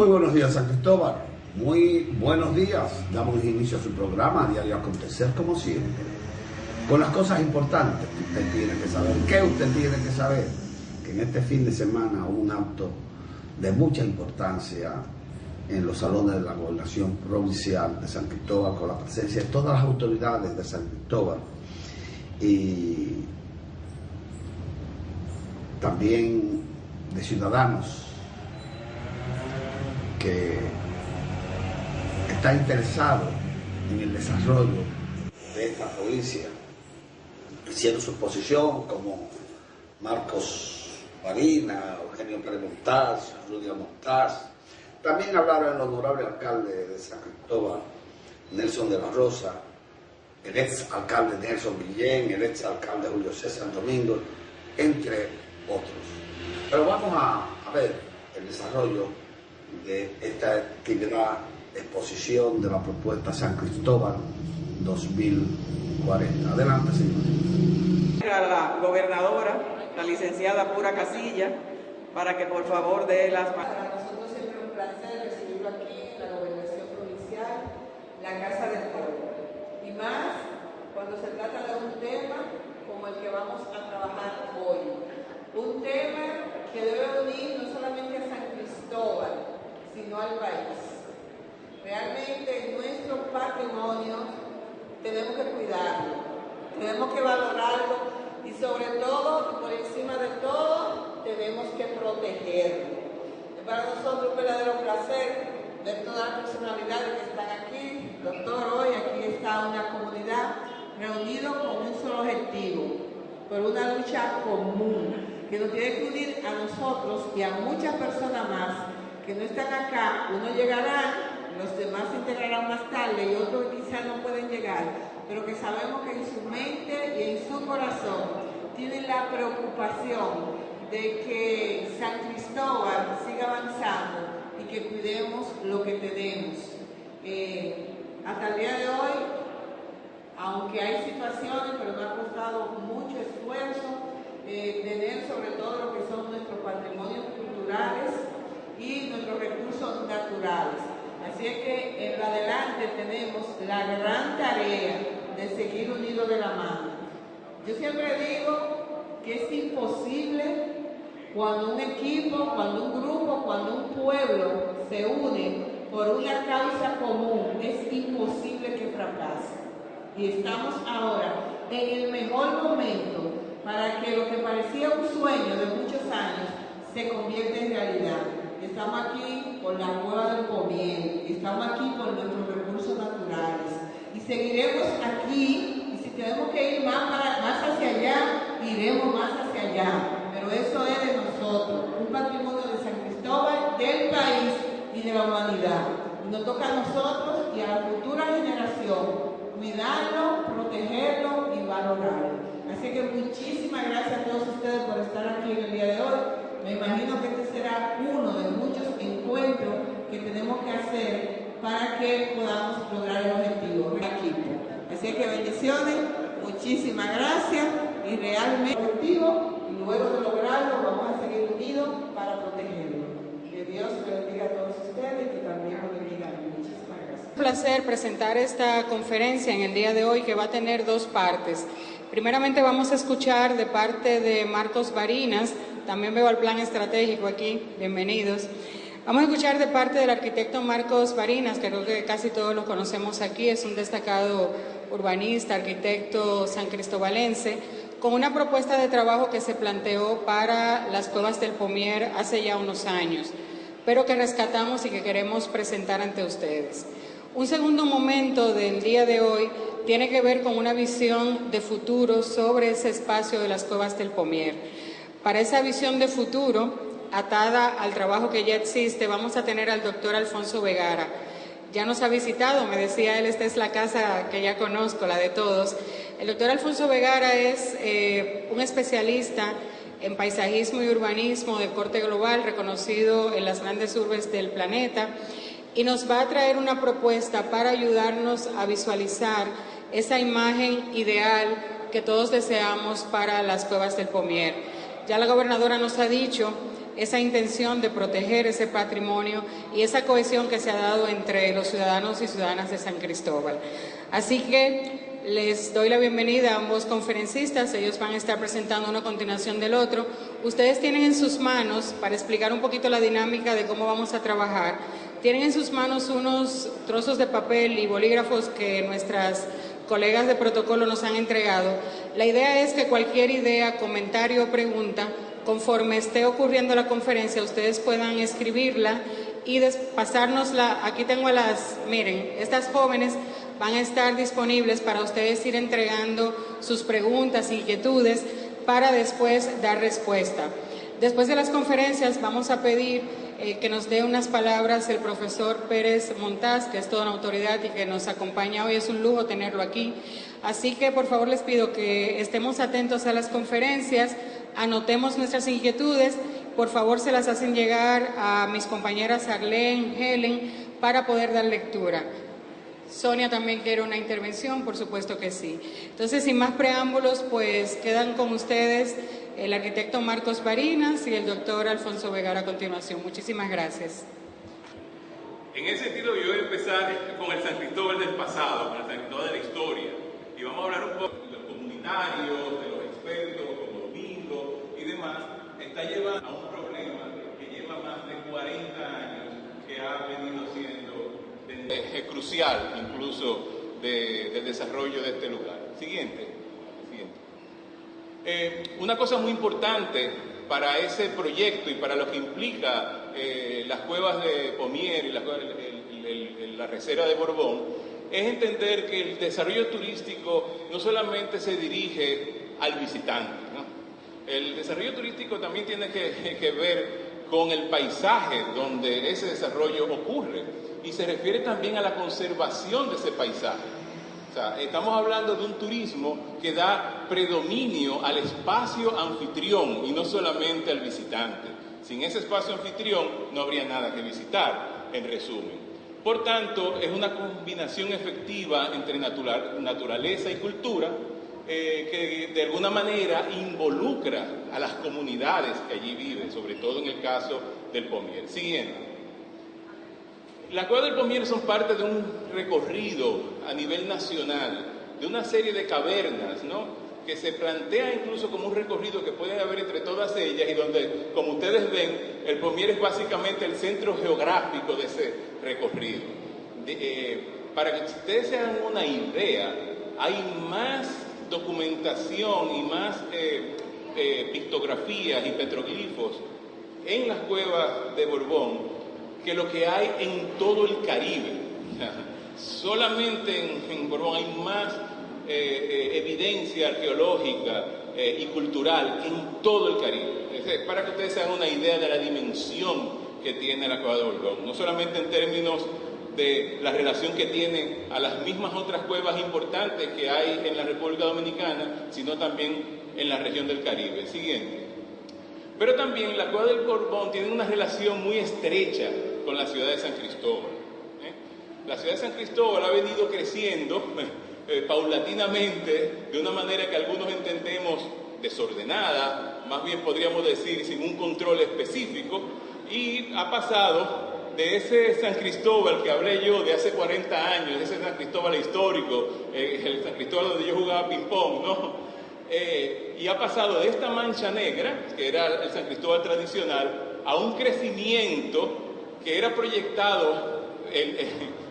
buenos días, San Cristóbal. Muy buenos días. Damos inicio a su programa Diario Acontecer, como siempre, con las cosas importantes que usted tiene que saber. ¿Qué usted tiene que saber? Que en este fin de semana hubo un acto de mucha importancia en los salones de la Gobernación Provincial de San Cristóbal, con la presencia de todas las autoridades de San Cristóbal y también de ciudadanos que están interesados en el desarrollo de esta provincia, hicieron su exposición, como Marcos Barinas, Eugenio Pérez Montaz, Rudia Montaz. También hablaron el honorable alcalde de San Cristóbal, Nelson de la Rosa, el ex alcalde Nelson Guillén, el ex alcalde Julio César Domingo, entre otros. Pero vamos a ver el desarrollo de esta actividad, exposición de la propuesta San Cristóbal 2040. Adelante, señor. A la gobernadora, la licenciada Pura Casilla, para que por favor dé las manos. Para nosotros siempre es un placer recibirlo aquí en la Gobernación Provincial, la Casa del Pueblo. Y más cuando se trata de un tema como el que vamos a trabajar hoy. Un tema que debe unir no solamente a San Cristóbal, sino al país. Realmente nuestro patrimonio tenemos que cuidarlo, tenemos que valorarlo y sobre todo, por encima de todo, tenemos que protegerlo. Es para nosotros un verdadero placer ver todas las personalidades que están aquí. Doctor, hoy aquí está una comunidad reunida con un solo objetivo, por una lucha común que nos tiene que unir a nosotros y a muchas personas más que no están acá. Uno llegará, los demás se integrarán más tarde y otros quizás no pueden llegar, pero que sabemos que en su mente y en su corazón tienen la preocupación de que San Cristóbal siga avanzando y que cuidemos lo que tenemos. Hasta el día de hoy, aunque hay situaciones, pero nos ha costado mucho esfuerzo tener sobre todo lo que son nuestros patrimonios culturales y nuestros recursos naturales. Así es que en adelante tenemos la gran tarea de seguir unidos de la mano. Yo siempre digo que es imposible cuando un equipo, cuando un grupo, cuando un pueblo se une por una causa común, es imposible que fracase. Y estamos ahora en el mejor momento para que lo que parecía un sueño de muchos años se convierta en realidad. Estamos aquí por la cueva del Pomiel, estamos aquí por nuestros recursos naturales y seguiremos aquí, y si tenemos que ir más hacia allá, iremos más hacia allá, pero eso es de nosotros, un patrimonio de San Cristóbal, del país y de la humanidad. Y nos toca a nosotros y a la futura generación cuidarlo, protegerlo y valorarlo. Así que muchísimas gracias a todos ustedes por estar aquí en el día de hoy. Me imagino que este será uno de muchos encuentros que tenemos que hacer para que podamos lograr el objetivo del equipo. Así que bendiciones, muchísimas gracias y realmente el objetivo, y luego de lograrlo vamos a seguir unidos para protegerlo. Que Dios bendiga a todos ustedes y que también nos bendiga a mí. Muchísimas gracias. Un placer presentar esta conferencia en el día de hoy, que va a tener dos partes. Primeramente vamos a escuchar de parte de Marcos Barinas. También veo el plan estratégico aquí, bienvenidos. Vamos a escuchar de parte del arquitecto Marcos Barinas, que creo que casi todos lo conocemos aquí, es un destacado urbanista, arquitecto sancristobalense, con una propuesta de trabajo que se planteó para las cuevas del Pomier hace ya unos años, pero que rescatamos y que queremos presentar ante ustedes. Un segundo momento del día de hoy tiene que ver con una visión de futuro sobre ese espacio de las cuevas del Pomier. Para esa visión de futuro, atada al trabajo que ya existe, vamos a tener al doctor Alfonso Vegara. Ya nos ha visitado, me decía él, esta es la casa que ya conozco, la de todos. El doctor Alfonso Vegara es un especialista en paisajismo y urbanismo de corte global, reconocido en las grandes urbes del planeta, y nos va a traer una propuesta para ayudarnos a visualizar esa imagen ideal que todos deseamos para las cuevas del Pomier. Ya la gobernadora nos ha dicho esa intención de proteger ese patrimonio y esa cohesión que se ha dado entre los ciudadanos y ciudadanas de San Cristóbal. Así que les doy la bienvenida a ambos conferencistas, ellos van a estar presentando uno a continuación del otro. Ustedes tienen en sus manos, para explicar un poquito la dinámica de cómo vamos a trabajar, tienen en sus manos unos trozos de papel y bolígrafos que nuestras colegas de protocolo nos han entregado. La idea es que cualquier idea, comentario o pregunta, conforme esté ocurriendo la conferencia, ustedes puedan escribirla y pasárnosla. Aquí tengo miren, estas jóvenes van a estar disponibles para ustedes ir entregando sus preguntas, inquietudes, para después dar respuesta. Después de las conferencias vamos a pedir que nos dé unas palabras el profesor Pérez Montaz, que es toda una autoridad y que nos acompaña hoy. Es un lujo tenerlo aquí. Así que por favor les pido que estemos atentos a las conferencias, anotemos nuestras inquietudes, por favor se las hacen llegar a mis compañeras Arlene, Helen, para poder dar lectura. Sonia también quiere una intervención, por supuesto que sí. Entonces, sin más preámbulos, pues quedan con ustedes el arquitecto Marcos Barinas y el doctor Alfonso Vergara a continuación. Muchísimas gracias. En ese sentido, yo voy a empezar con el San Cristóbal del pasado, con el San Cristóbal de la historia. Y vamos a hablar un poco de los comunitarios, de los expertos, como Domingo y demás. Está llevando a un problema que lleva más de 40 años, que ha venido siendo crucial incluso del desarrollo de este lugar. Siguiente. Una cosa muy importante para ese proyecto y para lo que implica las cuevas de Pomier y la Recera de Borbón es entender que el desarrollo turístico no solamente se dirige al visitante, ¿no? El desarrollo turístico también tiene que ver con el paisaje donde ese desarrollo ocurre y se refiere también a la conservación de ese paisaje. O sea, estamos hablando de un turismo que da predominio al espacio anfitrión y no solamente al visitante. Sin ese espacio anfitrión no habría nada que visitar, en resumen. Por tanto, es una combinación efectiva entre naturaleza y cultura que de alguna manera involucra a las comunidades que allí viven, sobre todo en el caso del Pomier. Siguiente. Las cuevas del Pomier son parte de un recorrido a nivel nacional, de una serie de cavernas, ¿no?, que se plantea incluso como un recorrido que puede haber entre todas ellas y donde, como ustedes ven, el Pomier es básicamente el centro geográfico de ese recorrido. Para que ustedes se hagan una idea, hay más documentación y más pictografías y petroglifos en las cuevas de Borbón que lo que hay en todo el Caribe. Solamente en Borbón hay más evidencia arqueológica y cultural que en todo el Caribe. Para que ustedes se hagan una idea de la dimensión que tiene la cueva de Borbón, no solamente en términos de la relación que tiene a las mismas otras cuevas importantes que hay en la República Dominicana, sino también en la región del Caribe. Siguiente. Pero también la cueva del Borbón tiene una relación muy estrecha con la ciudad de San Cristóbal. La ciudad de San Cristóbal ha venido creciendo paulatinamente, de una manera que algunos entendemos desordenada, más bien podríamos decir sin un control específico, y ha pasado de ese San Cristóbal que hablé yo de hace 40 años, ese San Cristóbal histórico, el San Cristóbal donde yo jugaba ping-pong, ¿no? Y ha pasado de esta mancha negra, que era el San Cristóbal tradicional, a un crecimiento que era proyectado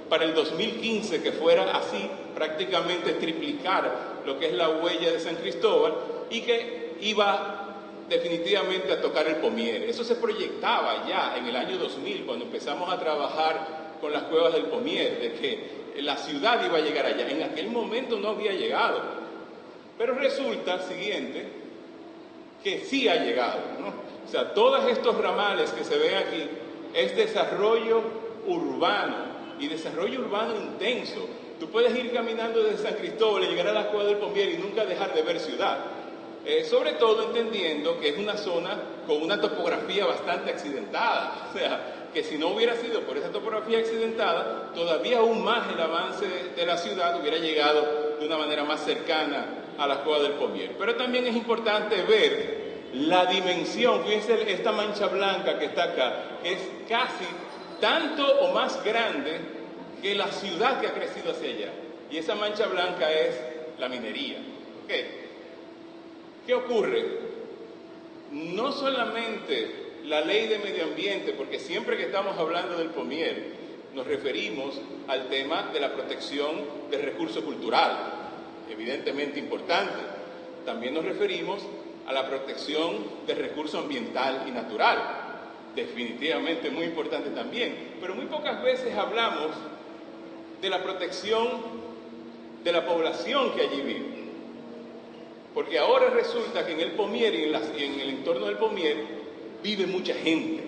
para el 2015, que fuera así, prácticamente triplicar lo que es la huella de San Cristóbal, y que iba definitivamente a tocar el Pomier. Eso se proyectaba ya en el año 2000, cuando empezamos a trabajar con las cuevas del Pomier, de que la ciudad iba a llegar allá. En aquel momento no había llegado, pero resulta, siguiente, que sí ha llegado, ¿no? O sea, todos estos ramales que se ven aquí es desarrollo urbano, y desarrollo urbano intenso. Tú puedes ir caminando desde San Cristóbal y llegar a las cuevas del Pomier y nunca dejar de ver ciudad. Sobre todo entendiendo que es una zona con una topografía bastante accidentada. O sea, que si no hubiera sido por esa topografía accidentada, todavía aún más el avance de la ciudad hubiera llegado de una manera más cercana a las cuevas del Pomier. Pero también es importante ver la dimensión, fíjense esta mancha blanca que está acá, es casi tanto o más grande que la ciudad que ha crecido hacia allá. Y esa mancha blanca es la minería. ¿Okay? ¿Qué ocurre? No solamente la ley de medio ambiente, porque siempre que estamos hablando del Pomier, nos referimos al tema de la protección del recurso cultural, evidentemente importante. También nos referimos a la protección del recurso ambiental y natural, definitivamente muy importante también. Pero muy pocas veces hablamos de la protección de la población que allí vive. Porque ahora resulta que en el Pomier y en el entorno del Pomier vive mucha gente.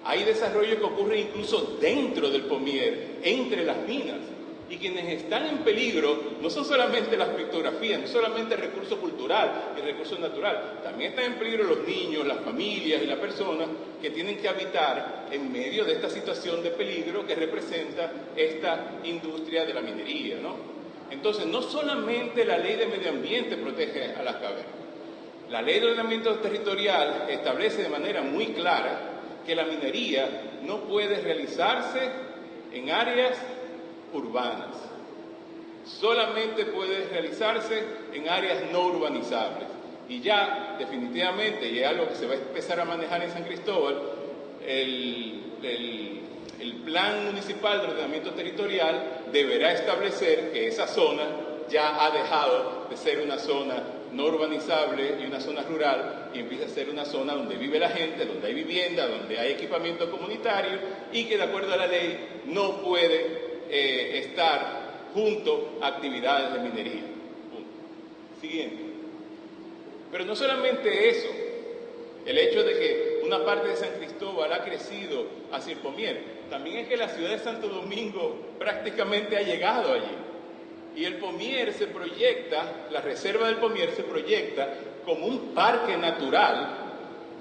Hay desarrollo que ocurre incluso dentro del Pomier, entre las minas. Y quienes están en peligro no son solamente las pictografías, no solamente el recurso cultural y el recurso natural. También están en peligro los niños, las familias y las personas que tienen que habitar en medio de esta situación de peligro que representa esta industria de la minería, ¿no? Entonces, no solamente la ley de medio ambiente protege a las cavernas. La ley de ordenamiento territorial establece de manera muy clara que la minería no puede realizarse en áreas urbanas. Solamente puede realizarse en áreas no urbanizables. Y ya, definitivamente, y es algo que se va a empezar a manejar en San Cristóbal, el Plan Municipal de Ordenamiento Territorial deberá establecer que esa zona ya ha dejado de ser una zona no urbanizable y una zona rural, y empieza a ser una zona donde vive la gente, donde hay vivienda, donde hay equipamiento comunitario, y que de acuerdo a la ley no puede estar junto a actividades de minería. Siguiente. Pero no solamente eso, el hecho de que una parte de San Cristóbal ha crecido hacia el Pomier, también es que la ciudad de Santo Domingo prácticamente ha llegado allí. Y el Pomier se proyecta, la reserva del Pomier se proyecta como un parque natural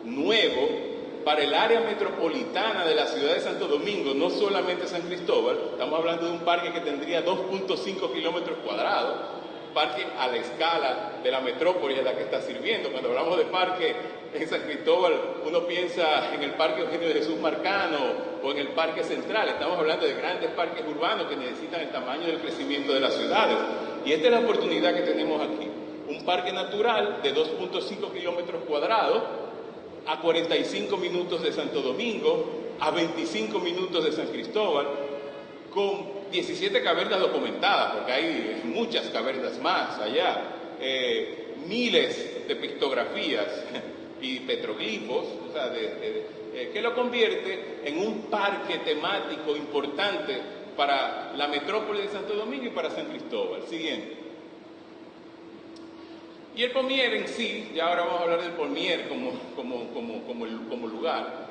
nuevo para el área metropolitana de la ciudad de Santo Domingo, no solamente San Cristóbal. Estamos hablando de un parque que tendría 2.5 kilómetros cuadrados, parque a la escala de la metrópoli a la que está sirviendo. Cuando hablamos de parque en San Cristóbal, uno piensa en el Parque Eugenio de Jesús Marcano o en el Parque Central. Estamos hablando de grandes parques urbanos que necesitan el tamaño del crecimiento de las ciudades. Y esta es la oportunidad que tenemos aquí. Un parque natural de 2.5 kilómetros cuadrados, a 45 minutos de Santo Domingo, a 25 minutos de San Cristóbal, con 17 cavernas documentadas, porque hay muchas cavernas más allá, miles de pictografías y petroglifos, o sea, que lo convierte en un parque temático importante para la metrópoli de Santo Domingo y para San Cristóbal. Siguiente. Y el Pomier en sí, ya ahora vamos a hablar del Pomier como lugar,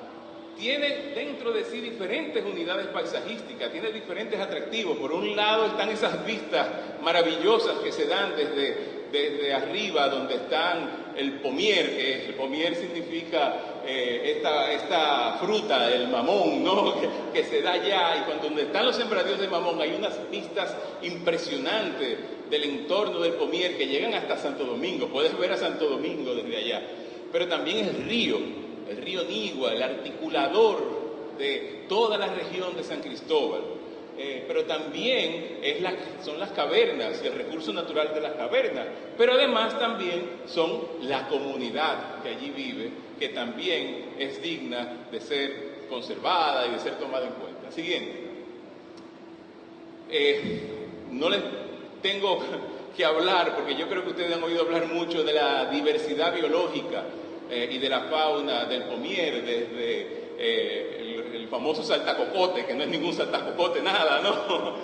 tiene dentro de sí diferentes unidades paisajísticas, tiene diferentes atractivos. Por un lado están esas vistas maravillosas que se dan desde arriba, donde están el Pomier, que el Pomier significa esta fruta, el mamón, ¿no? que se da allá, y donde están los sembradíos de mamón hay unas vistas impresionantes del entorno del Pomier que llegan hasta Santo Domingo. Puedes ver a Santo Domingo desde allá, pero también el río Nigua, el articulador de toda la región de San Cristóbal. Pero también son las cavernas y el recurso natural de las cavernas, pero además también son la comunidad que allí vive, que también es digna de ser conservada y de ser tomada en cuenta. Siguiente. No les tengo que hablar, porque yo creo que ustedes han oído hablar mucho de la diversidad biológica y de la fauna del Pomier, desde el famoso saltacocote, que no es ningún saltacocote, nada, ¿no?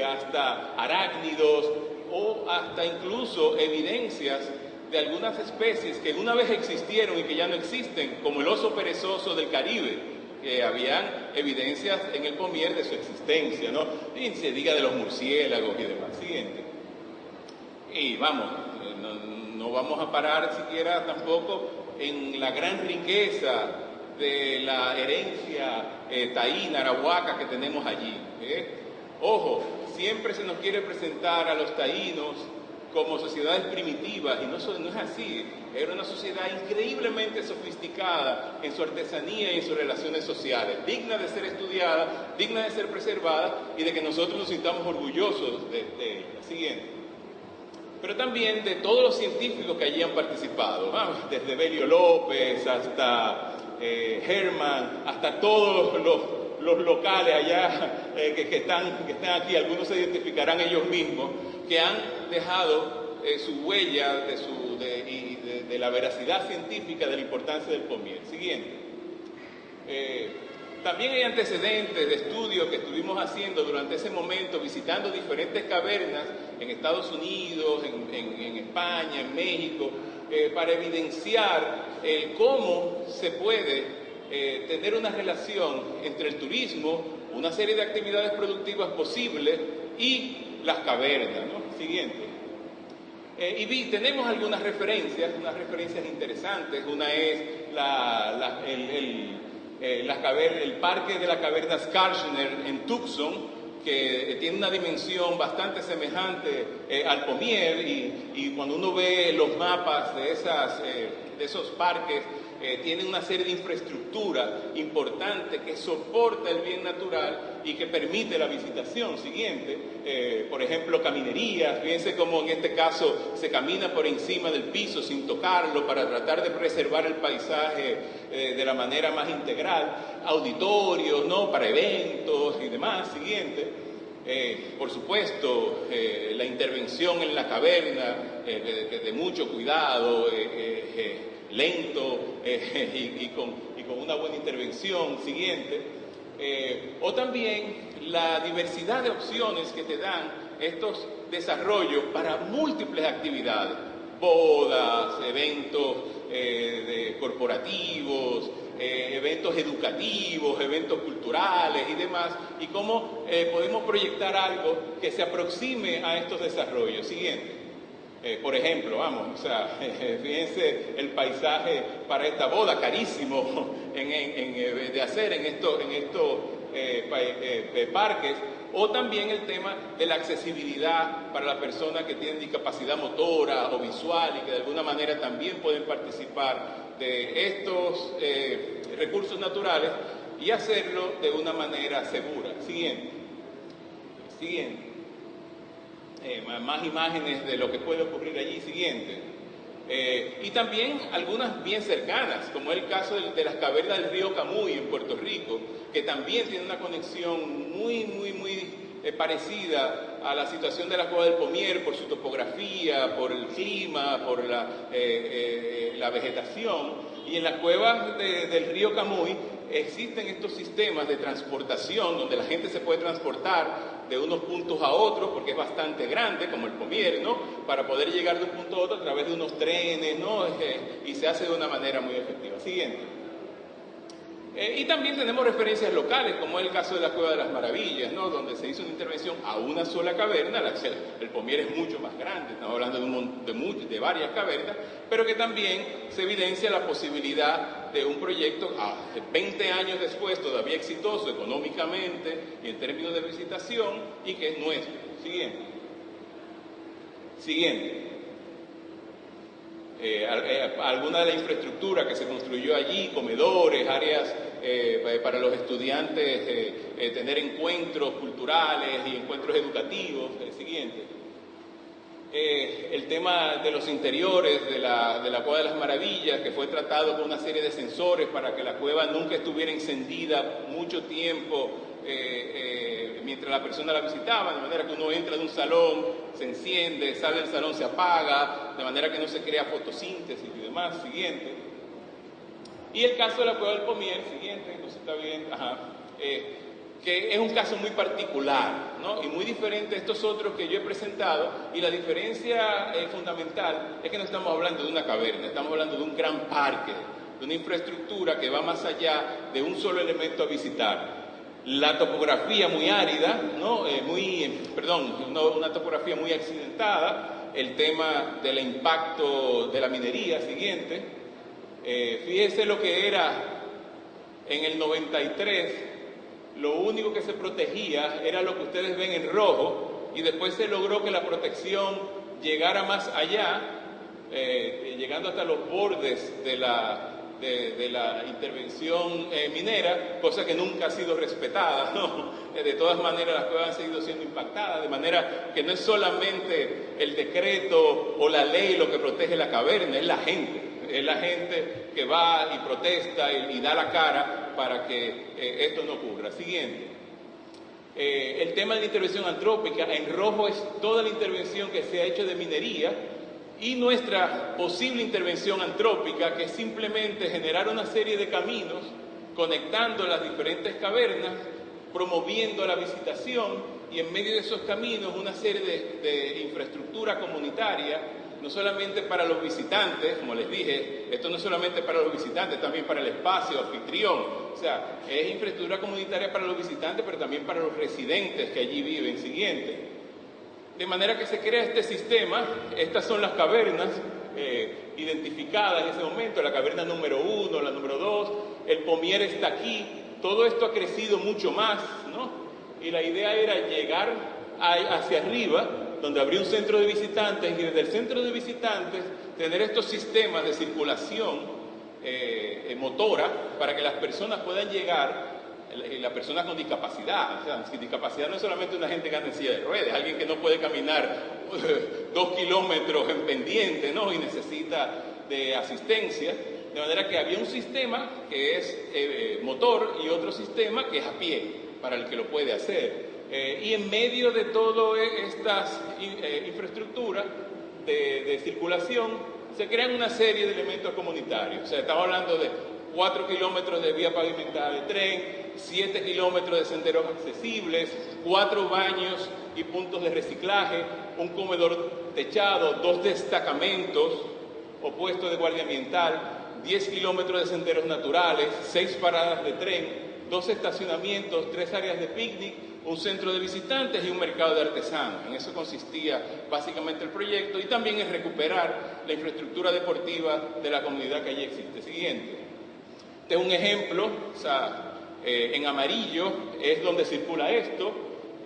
Hasta arácnidos o hasta incluso evidencias de algunas especies que una vez existieron y que ya no existen, como el oso perezoso del Caribe, que habían evidencias en el Pomier de su existencia, ¿no? Y se diga de los murciélagos y demás. Siguiente. Y vamos, no vamos a parar siquiera tampoco en la gran riqueza de la herencia taína, arahuaca que tenemos allí. Ojo, siempre se nos quiere presentar a los taínos como sociedades primitivas, y no es así. Era una sociedad increíblemente sofisticada en su artesanía y en sus relaciones sociales, digna de ser estudiada, digna de ser preservada y de que nosotros nos sintamos orgullosos de ella. Siguiente. Pero también de todos los científicos que allí han participado, desde Belio López hasta Herman, hasta todos los locales allá que están aquí, algunos se identificarán ellos mismos, que han dejado su huella de la veracidad científica de la importancia del pomier. Siguiente. También hay antecedentes de estudios que estuvimos haciendo durante ese momento, visitando diferentes cavernas en Estados Unidos, en España, en México, para evidenciar cómo se puede tener una relación entre el turismo, una serie de actividades productivas posibles y las cavernas, ¿no? Siguiente. Tenemos algunas referencias, interesantes. Una es el parque de la caverna Skarschner en Tucson, que tiene una dimensión bastante semejante al Pomier, y cuando uno ve los mapas de esos parques, tienen una serie de infraestructura importante que soporta el bien natural y que permite la visitación. Siguiente. Por ejemplo, caminerías. Fíjense cómo en este caso se camina por encima del piso sin tocarlo para tratar de preservar el paisaje de la manera más integral. Auditorios, ¿no?, para eventos y demás. Siguiente. Por supuesto, la intervención en la caverna de mucho cuidado, lento y con una buena intervención. Siguiente. O también la diversidad de opciones que te dan estos desarrollos para múltiples actividades, bodas, eventos corporativos, eventos educativos, eventos culturales y demás, y cómo podemos proyectar algo que se aproxime a estos desarrollos. Siguiente. Por ejemplo, fíjense el paisaje para esta boda, carísimo de hacer en estos parques, o también el tema de la accesibilidad para las personas que tienen discapacidad motora o visual y que de alguna manera también pueden participar de estos recursos naturales y hacerlo de una manera segura. Siguiente. Más imágenes de lo que puede ocurrir allí. Siguiente. Y también algunas bien cercanas, como el caso de las cavernas del río Camuy en Puerto Rico, que también tiene una conexión muy parecida a la situación de la cueva del Pomier por su topografía, por el clima, por la vegetación. Y en las cuevas del río Camuy existen estos sistemas de transportación donde la gente se puede transportar de unos puntos a otros, porque es bastante grande, como el Pomier, ¿no?, para poder llegar de un punto a otro a través de unos trenes, ¿no?, y se hace de una manera muy efectiva. Siguiente. Y también tenemos referencias locales, como es el caso de la Cueva de las Maravillas, ¿no?, donde se hizo una intervención a una sola caverna. El Pomier es mucho más grande, estamos hablando de varias cavernas, pero que también se evidencia la posibilidad de un proyecto 20 años después, todavía exitoso económicamente y en términos de visitación, y que es nuestro. Siguiente. Alguna de la infraestructura que se construyó allí, comedores, áreas para los estudiantes, tener encuentros culturales y encuentros educativos. Siguiente. El tema de los interiores de la Cueva de las Maravillas, que fue tratado con una serie de sensores para que la cueva nunca estuviera encendida mucho tiempo mientras la persona la visitaba, de manera que uno entra de un salón, se enciende, sale del salón, se apaga, de manera que no se crea fotosíntesis y demás. Siguiente. Y el caso de la Cueva del Pomier, siguiente, no se está viendo, que es un caso muy particular, ¿no?, y muy diferente a estos otros que yo he presentado, y la diferencia fundamental es que no estamos hablando de una caverna, estamos hablando de un gran parque, de una infraestructura que va más allá de un solo elemento a visitar. La topografía muy árida, ¿no?, una topografía muy accidentada, el tema del impacto de la minería. Siguiente. Fíjese lo que era en el 93, lo único que se protegía era lo que ustedes ven en rojo, y después se logró que la protección llegara más allá, llegando hasta los bordes de la intervención minera, cosa que nunca ha sido respetada, ¿no? De todas maneras las cuevas han seguido siendo impactadas, de manera que no es solamente el decreto o la ley lo que protege la caverna, es la gente que va y protesta y da la cara para que esto no ocurra. Siguiente. El tema de la intervención antrópica, en rojo es toda la intervención que se ha hecho de minería, y nuestra posible intervención antrópica, que es simplemente generar una serie de caminos conectando las diferentes cavernas, promoviendo la visitación, y en medio de esos caminos una serie de infraestructura comunitaria, no solamente para los visitantes, como les dije, esto no es solamente para los visitantes, también para el espacio anfitrión, o sea, es infraestructura comunitaria para los visitantes, pero también para los residentes que allí viven. Siguiente. De manera que se crea este sistema. Estas son las cavernas identificadas en ese momento, la caverna número 1, la número 2, el Pommier está aquí, todo esto ha crecido mucho más, ¿no? Y la idea era llegar hacia arriba, donde habría un centro de visitantes, y desde el centro de visitantes tener estos sistemas de circulación motora para que las personas puedan llegar, las personas con discapacidad. O sea, discapacidad no es solamente una gente que anda en silla de ruedas, alguien que no puede caminar 2 kilómetros en pendiente, ¿no? Y necesita de asistencia, de manera que había un sistema que es motor y otro sistema que es a pie, para el que lo puede hacer. Y en medio de todas estas infraestructuras de circulación se crean una serie de elementos comunitarios. O sea, estamos hablando de 4 kilómetros de vía pavimentada de tren, 7 kilómetros de senderos accesibles, 4 baños y puntos de reciclaje, un comedor techado, 2 destacamentos o puestos de guardia ambiental, 10 kilómetros de senderos naturales, 6 paradas de tren, 2 estacionamientos, 3 áreas de picnic, un centro de visitantes y un mercado de artesanos. En eso consistía básicamente el proyecto, y también en recuperar la infraestructura deportiva de la comunidad que allí existe. Siguiente. Este es un ejemplo, o sea, en amarillo es donde circula esto,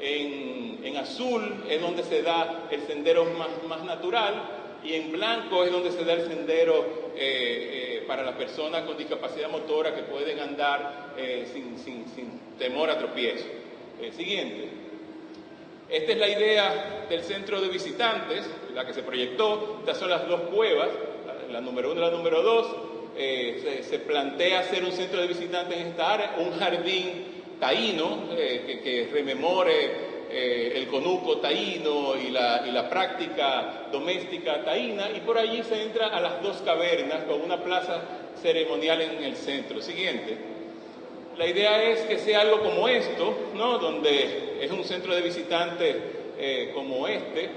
en azul es donde se da el sendero más natural, y en blanco es donde se da el sendero para las personas con discapacidad motora que pueden andar sin temor a tropiezo. Siguiente. Esta es la idea del centro de visitantes, la que se proyectó. Estas son las 2 cuevas, la número 1 y la número 2. Se plantea hacer un centro de visitantes en esta área, un jardín taíno que rememore el conuco taíno y la práctica doméstica taína, y por allí se entra a las 2 cavernas con una plaza ceremonial en el centro. Siguiente. La idea es que sea algo como esto, ¿no? Donde es un centro de visitantes como este,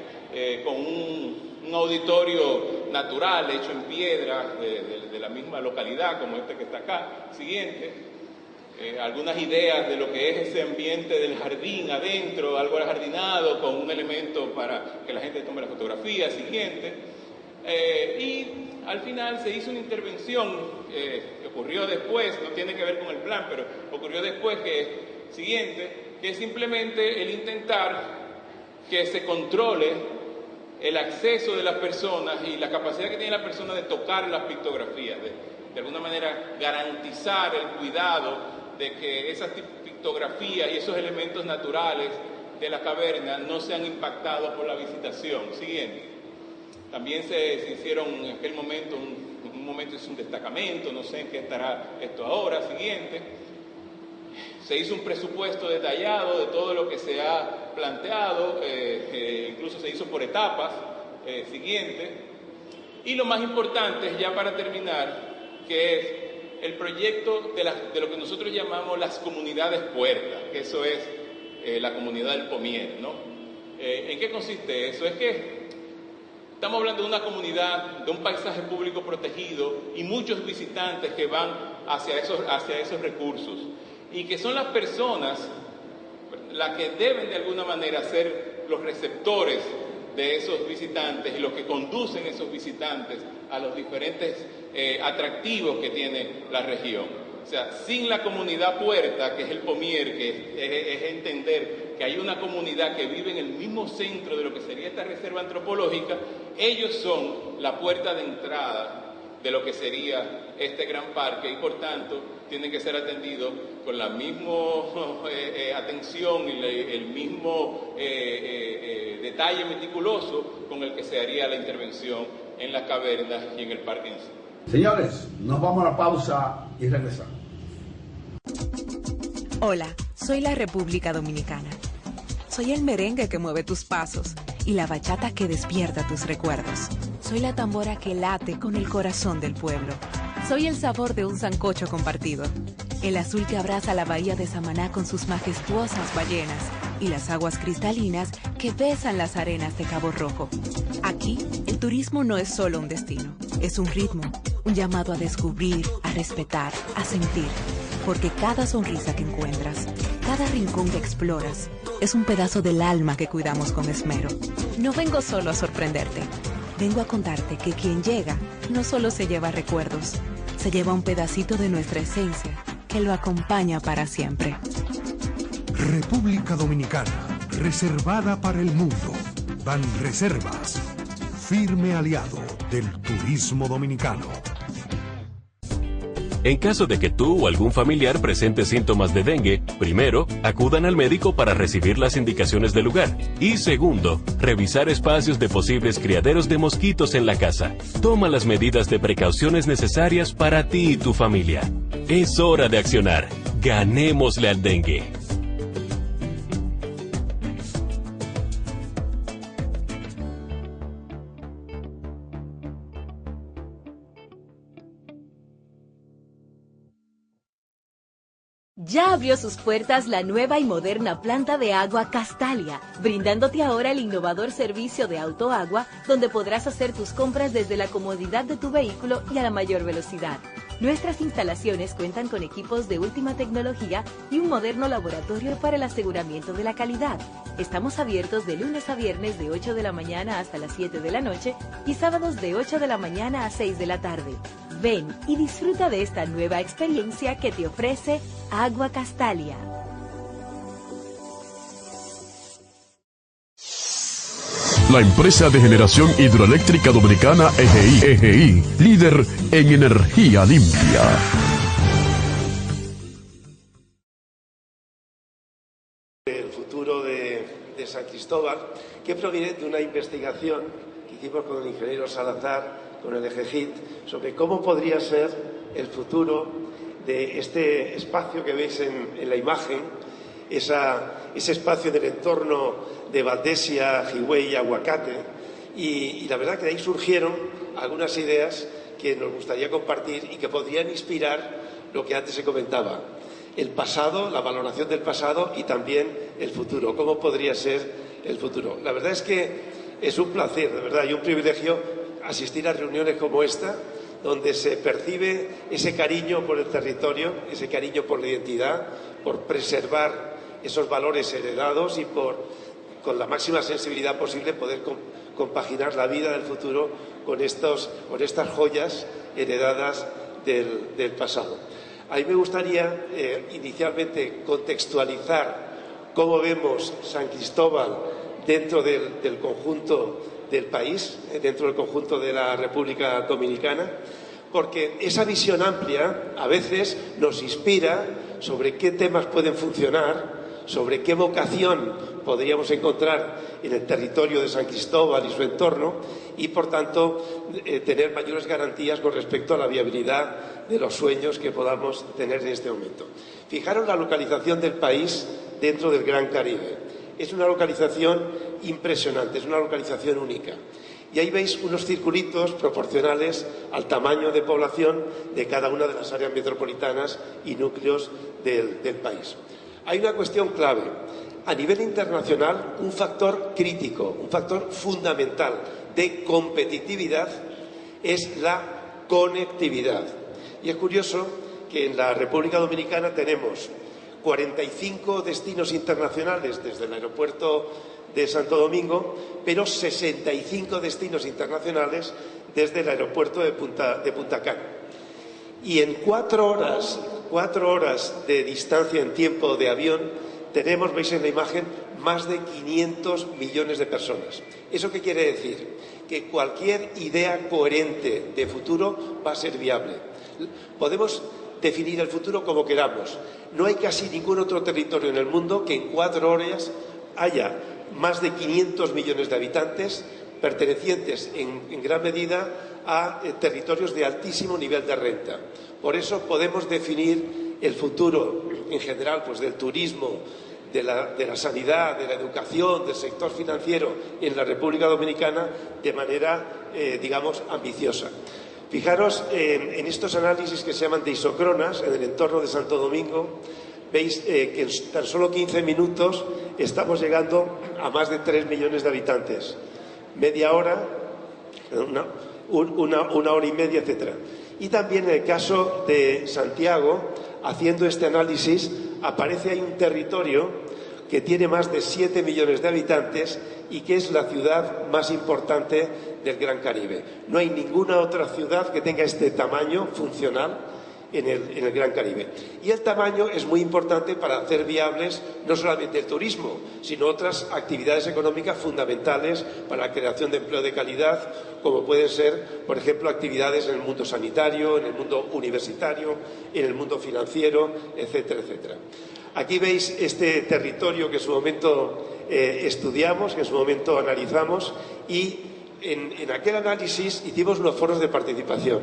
con un auditorio natural hecho en piedra de la misma localidad como este que está acá. Siguiente. Algunas ideas de lo que es ese ambiente del jardín adentro, algo ajardinado con un elemento para que la gente tome la fotografía. Siguiente. Y al final se hizo una intervención que ocurrió después, no tiene que ver con el plan, pero ocurrió después, que es simplemente el intentar que se controle el acceso de las personas y la capacidad que tiene la persona de tocar las pictografías, de alguna manera garantizar el cuidado de que esas pictografías y esos elementos naturales de la caverna no sean impactados por la visitación. Siguiente. También se hicieron en aquel momento, en un momento hizo un destacamento, no sé en qué estará esto ahora. Siguiente. Se hizo un presupuesto detallado de todo lo que se ha planteado, incluso se hizo por etapas. Siguiente. Y lo más importante, ya para terminar, que es el proyecto de lo que nosotros llamamos las comunidades puertas, que eso es la comunidad del Pommier, ¿no? ¿En qué consiste eso? Es que estamos hablando de una comunidad, de un paisaje público protegido y muchos visitantes que van hacia esos recursos, y que son las personas las que deben de alguna manera ser los receptores de esos visitantes y los que conducen esos visitantes a los diferentes atractivos que tiene la región. O sea, sin la comunidad puerta, que es el Pommier, que es entender que hay una comunidad que vive en el mismo centro de lo que sería esta reserva antropológica. Ellos son la puerta de entrada de lo que sería este gran parque y por tanto tienen que ser atendidos con la misma atención y el mismo detalle meticuloso con el que se haría la intervención en las cavernas y en el parque en sí. Señores, nos vamos a la pausa y regresamos. Hola, soy la República Dominicana. Soy el merengue que mueve tus pasos y la bachata que despierta tus recuerdos. Soy la tambora que late con el corazón del pueblo. Soy el sabor de un sancocho compartido. El azul que abraza la bahía de Samaná con sus majestuosas ballenas y las aguas cristalinas que besan las arenas de Cabo Rojo. Aquí, el turismo no es solo un destino, es un ritmo, un llamado a descubrir, a respetar, a sentir. Porque cada sonrisa que encuentras, cada rincón que exploras, es un pedazo del alma que cuidamos con esmero. No vengo solo a sorprenderte, vengo a contarte que quien llega no solo se lleva recuerdos, se lleva un pedacito de nuestra esencia que lo acompaña para siempre. República Dominicana, reservada para el mundo. Banreservas, firme aliado del turismo dominicano. En caso de que tú o algún familiar presente síntomas de dengue, primero, acudan al médico para recibir las indicaciones del lugar. Y segundo, revisar espacios de posibles criaderos de mosquitos en la casa. Toma las medidas de precauciones necesarias para ti y tu familia. Es hora de accionar. Ganémosle al dengue. Ya abrió sus puertas la nueva y moderna planta de agua Castalia, brindándote ahora el innovador servicio de autoagua, donde podrás hacer tus compras desde la comodidad de tu vehículo y a la mayor velocidad. Nuestras instalaciones cuentan con equipos de última tecnología y un moderno laboratorio para el aseguramiento de la calidad. Estamos abiertos de lunes a viernes de 8 de la mañana hasta las 7 de la noche y sábados de 8 de la mañana a 6 de la tarde. Ven y disfruta de esta nueva experiencia que te ofrece Agua Castalia. La empresa de generación hidroeléctrica dominicana EGI, líder en energía limpia. El futuro de San Cristóbal, que proviene de una investigación que hicimos con el ingeniero Salazar, con el EGGIT, sobre cómo podría ser el futuro de este espacio que veis en la imagen, ese espacio del entorno de Valdesia, Higüey y Aguacate, y la verdad que de ahí surgieron algunas ideas que nos gustaría compartir y que podrían inspirar lo que antes se comentaba, el pasado, la valoración del pasado y también el futuro, cómo podría ser el futuro. La verdad es que es un placer, de verdad, y un privilegio asistir a reuniones como esta, donde se percibe ese cariño por el territorio, ese cariño por la identidad, por preservar esos valores heredados y con la máxima sensibilidad posible poder compaginar la vida del futuro con estas joyas heredadas del pasado. A mí me gustaría inicialmente contextualizar cómo vemos San Cristóbal dentro del conjunto del país, dentro del conjunto de la República Dominicana, porque esa visión amplia a veces nos inspira sobre qué temas pueden funcionar, sobre qué vocación podríamos encontrar en el territorio de San Cristóbal y su entorno y, por tanto, tener mayores garantías con respecto a la viabilidad de los sueños que podamos tener en este momento. Fijaros la localización del país dentro del Gran Caribe. Es una localización impresionante, es una localización única. Y ahí veis unos circulitos proporcionales al tamaño de población de cada una de las áreas metropolitanas y núcleos del país. Hay una cuestión clave. A nivel internacional, un factor crítico, un factor fundamental de competitividad es la conectividad. Y es curioso que en la República Dominicana tenemos 45 destinos internacionales desde el aeropuerto de Santo Domingo, pero 65 destinos internacionales desde el aeropuerto de Punta Cana. Y en 4 horas de distancia en tiempo de avión tenemos, veis en la imagen, más de 500 millones de personas. ¿Eso qué quiere decir? Que cualquier idea coherente de futuro va a ser viable. Podemos definir el futuro como queramos. No hay casi ningún otro territorio en el mundo que en 4 horas haya más de 500 millones de habitantes pertenecientes en gran medida a territorios de altísimo nivel de renta. Por eso podemos definir el futuro en general, pues del turismo, de la sanidad, de la educación, del sector financiero en la República Dominicana de manera, digamos, ambiciosa. Fijaros en estos análisis que se llaman de isócronas en el entorno de Santo Domingo. Veis que en tan solo 15 minutos estamos llegando a más de 3 millones de habitantes. Media hora, una hora y media, etcétera. Y también en el caso de Santiago, haciendo este análisis, aparece ahí un territorio que tiene más de 7 millones de habitantes y que es la ciudad más importante del Gran Caribe. No hay ninguna otra ciudad que tenga este tamaño funcional en el Gran Caribe. Y el tamaño es muy importante para hacer viables no solamente el turismo, sino otras actividades económicas fundamentales para la creación de empleo de calidad, como pueden ser, por ejemplo, actividades en el mundo sanitario, en el mundo universitario, en el mundo financiero, etcétera, etcétera. Aquí veis este territorio que en su momento estudiamos, que en su momento analizamos, y en aquel análisis hicimos unos foros de participación.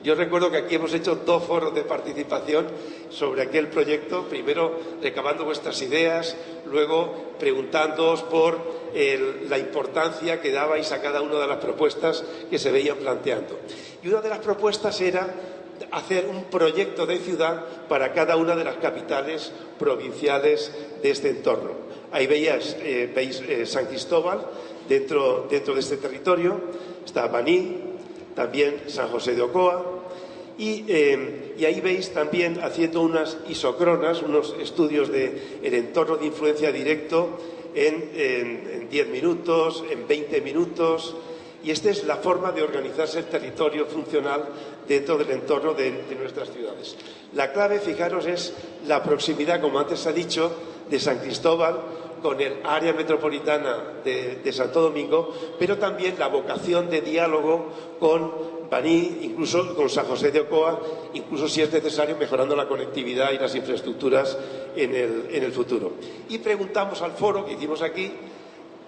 Yo recuerdo que aquí hemos hecho 2 foros de participación sobre aquel proyecto, primero recabando vuestras ideas, luego preguntándoos por la importancia que dabais a cada una de las propuestas que se veían planteando. Y una de las propuestas era hacer un proyecto de ciudad para cada una de las capitales provinciales de este entorno. Ahí veis San Cristóbal dentro de este territorio, está Baní, también San José de Ocoa, y ahí veis también haciendo unas isócronas, unos estudios del entorno de influencia directo en 10 minutos, en 20 minutos. Y esta es la forma de organizarse el territorio funcional dentro del entorno de nuestras ciudades. La clave, fijaros, es la proximidad, como antes se ha dicho, de San Cristóbal con el área metropolitana de Santo Domingo, pero también la vocación de diálogo con Baní, incluso con San José de Ocoa, incluso si es necesario mejorando la conectividad y las infraestructuras en el futuro. Y preguntamos al foro que hicimos aquí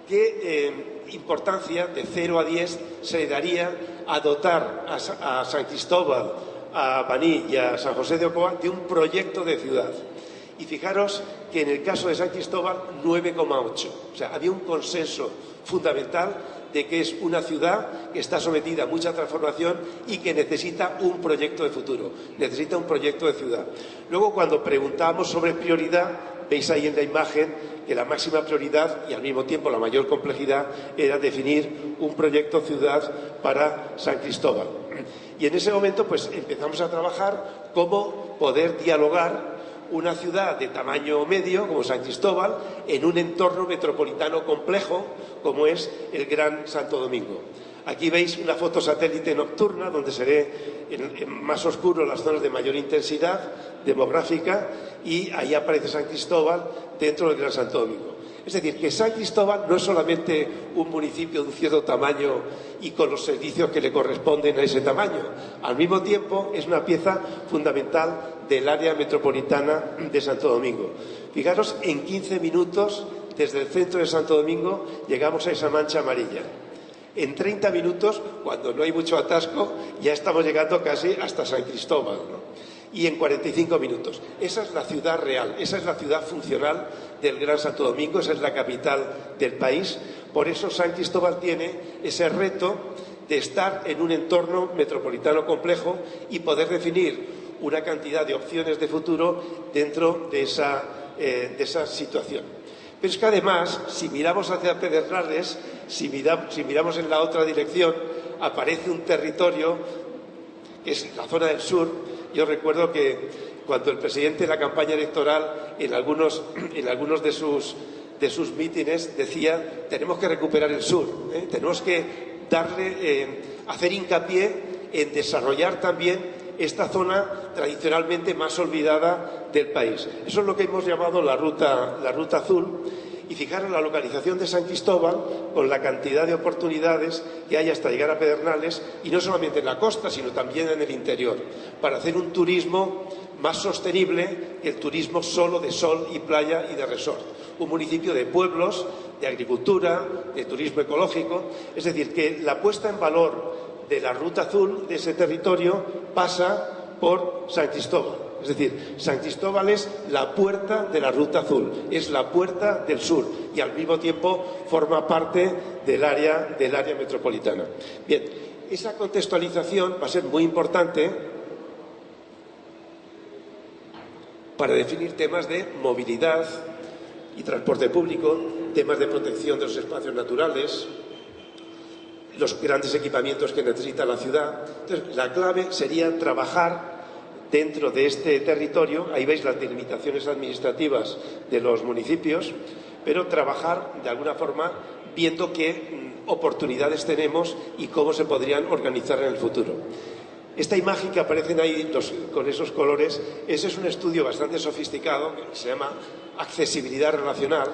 qué importancia de 0 a 10 se le daría a dotar a San Cristóbal, a Baní y a San José de Ocoa de un proyecto de ciudad. Y fijaros que en el caso de San Cristóbal 9,8. O sea, había un consenso fundamental de que es una ciudad que está sometida a mucha transformación y que necesita un proyecto de futuro, necesita un proyecto de ciudad. Luego, cuando preguntamos sobre prioridad, veis ahí en la imagen que la máxima prioridad y al mismo tiempo la mayor complejidad era definir un proyecto ciudad para San Cristóbal. Y en ese momento pues empezamos a trabajar cómo poder dialogar una ciudad de tamaño medio, como San Cristóbal, en un entorno metropolitano complejo, como es el Gran Santo Domingo. Aquí veis una foto satélite nocturna, donde se ve en más oscuro las zonas de mayor intensidad demográfica, y ahí aparece San Cristóbal dentro del Gran Santo Domingo. Es decir, que San Cristóbal no es solamente un municipio de un cierto tamaño y con los servicios que le corresponden a ese tamaño. Al mismo tiempo, es una pieza fundamental del área metropolitana de Santo Domingo. Fijaros, en 15 minutos, desde el centro de Santo Domingo, llegamos a esa mancha amarilla. En 30 minutos, cuando no hay mucho atasco, ya estamos llegando casi hasta San Cristóbal, ¿no? Y en 45 minutos. Esa es la ciudad real, esa es la ciudad funcional del Gran Santo Domingo, esa es la capital del país. Por eso San Cristóbal tiene ese reto de estar en un entorno metropolitano complejo y poder definir una cantidad de opciones de futuro dentro de esa situación. Pero es que además, si miramos hacia Pedernales, si miramos en la otra dirección, aparece un territorio que es la zona del sur. Yo recuerdo que cuando el presidente en la campaña electoral, en algunos de sus mítines, decía: tenemos que recuperar el sur, tenemos que hacer hincapié en desarrollar también esta zona tradicionalmente más olvidada del país. Eso es lo que hemos llamado la ruta azul. Y fijaros la localización de San Cristóbal con la cantidad de oportunidades que hay hasta llegar a Pedernales, y no solamente en la costa, sino también en el interior, para hacer un turismo más sostenible que el turismo solo de sol y playa y de resort. Un municipio de pueblos, de agricultura, de turismo ecológico. Es decir, que la puesta en valor de la Ruta Azul de ese territorio pasa por San Cristóbal. Es decir, San Cristóbal es la puerta de la Ruta Azul, es la puerta del sur y al mismo tiempo forma parte del área metropolitana. Bien, esa contextualización va a ser muy importante para definir temas de movilidad y transporte público, temas de protección de los espacios naturales, los grandes equipamientos que necesita la ciudad. Entonces, la clave sería trabajar dentro de este territorio. Ahí veis las delimitaciones administrativas de los municipios, pero trabajar de alguna forma viendo qué oportunidades tenemos y cómo se podrían organizar en el futuro. Esta imagen que aparecen ahí con esos colores, ese es un estudio bastante sofisticado que se llama accesibilidad relacional,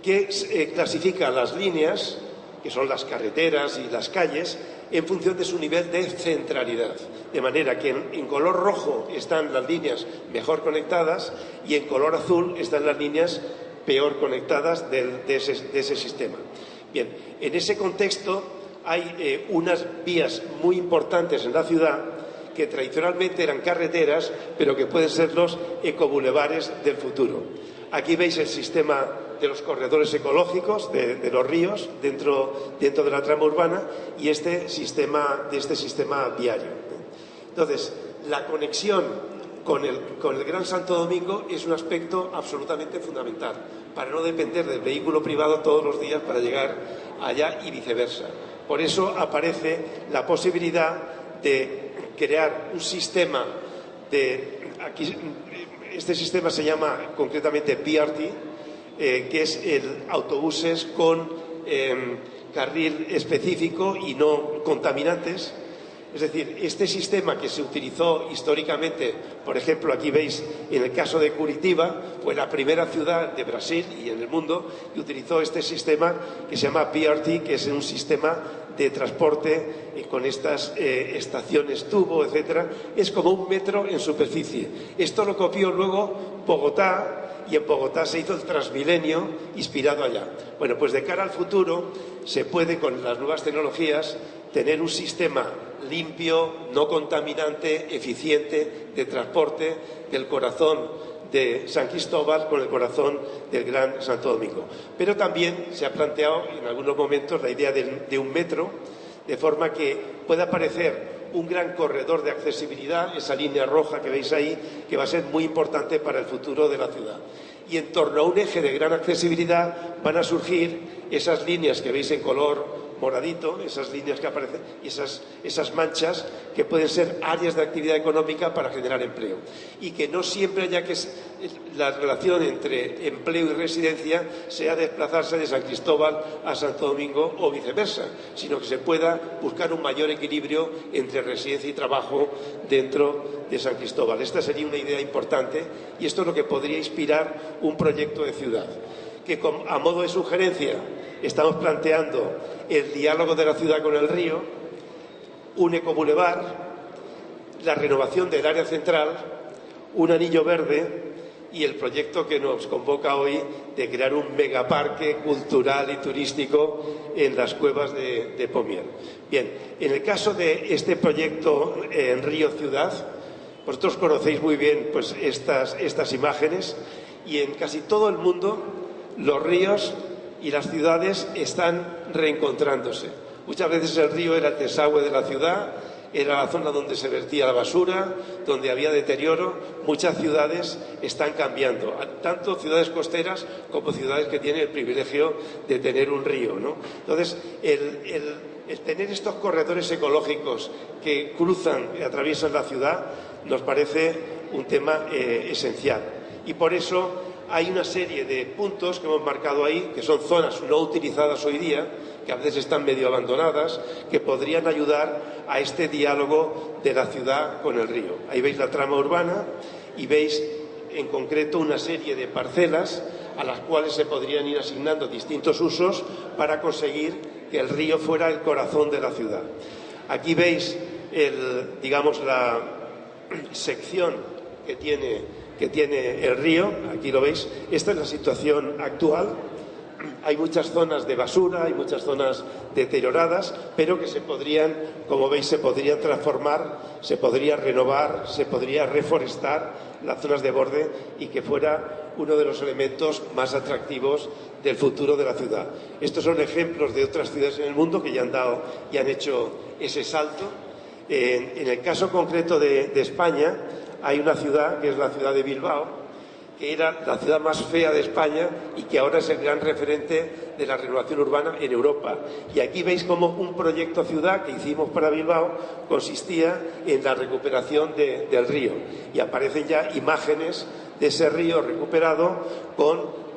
que clasifica las líneas, que son las carreteras y las calles, en función de su nivel de centralidad. De manera que en color rojo están las líneas mejor conectadas y en color azul están las líneas peor conectadas de ese sistema. Bien, en ese contexto hay unas vías muy importantes en la ciudad que tradicionalmente eran carreteras, pero que pueden ser los ecobulevares del futuro. Aquí veis el sistema de los corredores ecológicos de los ríos dentro de la trama urbana y este sistema viario. Entonces, la conexión con el Gran Santo Domingo es un aspecto absolutamente fundamental para no depender del vehículo privado todos los días para llegar allá y viceversa. Por eso aparece la posibilidad de crear un sistema este sistema se llama concretamente PRT, que es el autobuses con carril específico y no contaminantes. Es decir, este sistema que se utilizó históricamente, por ejemplo, aquí veis en el caso de Curitiba, fue la primera ciudad de Brasil y en el mundo que utilizó este sistema que se llama PRT, que es un sistema de transporte con estas estaciones tubo, etcétera. Es como un metro en superficie. Esto lo copió luego Bogotá y en Bogotá se hizo el Transmilenio inspirado allá. Bueno, pues de cara al futuro se puede con las nuevas tecnologías tener un sistema limpio, no contaminante, eficiente de transporte del corazón de San Cristóbal con el corazón del Gran Santo Domingo. Pero también se ha planteado en algunos momentos la idea de un metro, de forma que pueda aparecer un gran corredor de accesibilidad, esa línea roja que veis ahí, que va a ser muy importante para el futuro de la ciudad. Y en torno a un eje de gran accesibilidad van a surgir esas líneas que veis en color moradito, esas líneas que aparecen y esas manchas que pueden ser áreas de actividad económica para generar empleo. Y que no siempre haya que la relación entre empleo y residencia sea desplazarse de San Cristóbal a Santo Domingo o viceversa, sino que se pueda buscar un mayor equilibrio entre residencia y trabajo dentro de San Cristóbal. Esta sería una idea importante y esto es lo que podría inspirar un proyecto de ciudad. Que a modo de sugerencia estamos planteando el diálogo de la ciudad con el río, un ecobulevar, la renovación del área central, un anillo verde y el proyecto que nos convoca hoy de crear un megaparque cultural y turístico en las cuevas de Pomier. Bien, en el caso de este proyecto en Río Ciudad, vosotros conocéis muy bien pues, estas imágenes y en casi todo el mundo los ríos y las ciudades están reencontrándose. Muchas veces el río era el desagüe de la ciudad, era la zona donde se vertía la basura, donde había deterioro. Muchas ciudades están cambiando, tanto ciudades costeras como ciudades que tienen el privilegio de tener un río, ¿no? Entonces, el tener estos corredores ecológicos que cruzan y atraviesan la ciudad nos parece un tema esencial. Y por eso hay una serie de puntos que hemos marcado ahí, que son zonas no utilizadas hoy día, que a veces están medio abandonadas, que podrían ayudar a este diálogo de la ciudad con el río. Ahí veis la trama urbana y veis en concreto una serie de parcelas. a las cuales se podrían ir asignando distintos usos para conseguir que el río fuera el corazón de la ciudad. Aquí veis, digamos, la sección que tiene el río, aquí lo veis. Esta es la situación actual. Hay muchas zonas de basura, hay muchas zonas deterioradas, pero que se podrían, como veis, se podrían transformar, se podría renovar, se podría reforestar las zonas de borde y que fuera uno de los elementos más atractivos del futuro de la ciudad. Estos son ejemplos de otras ciudades en el mundo que ya han hecho ese salto. En el caso concreto de España, hay una ciudad que es la ciudad de Bilbao, que era la ciudad más fea de España y que ahora es el gran referente de la renovación urbana en Europa. Y aquí veis cómo un proyecto ciudad que hicimos para Bilbao consistía en la recuperación del río. Y aparecen ya imágenes de ese río recuperado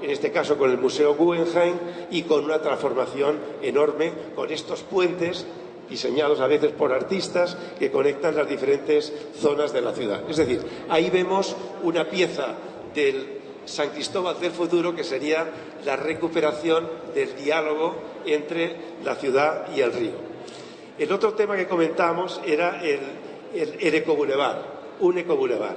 en este caso con el Museo Guggenheim y con una transformación enorme, con estos puentes diseñados a veces por artistas que conectan las diferentes zonas de la ciudad. Es decir, ahí vemos una pieza del San Cristóbal del futuro, que sería la recuperación del diálogo entre la ciudad y el río. El otro tema que comentamos era el ecoboulevard, un ecoboulevard.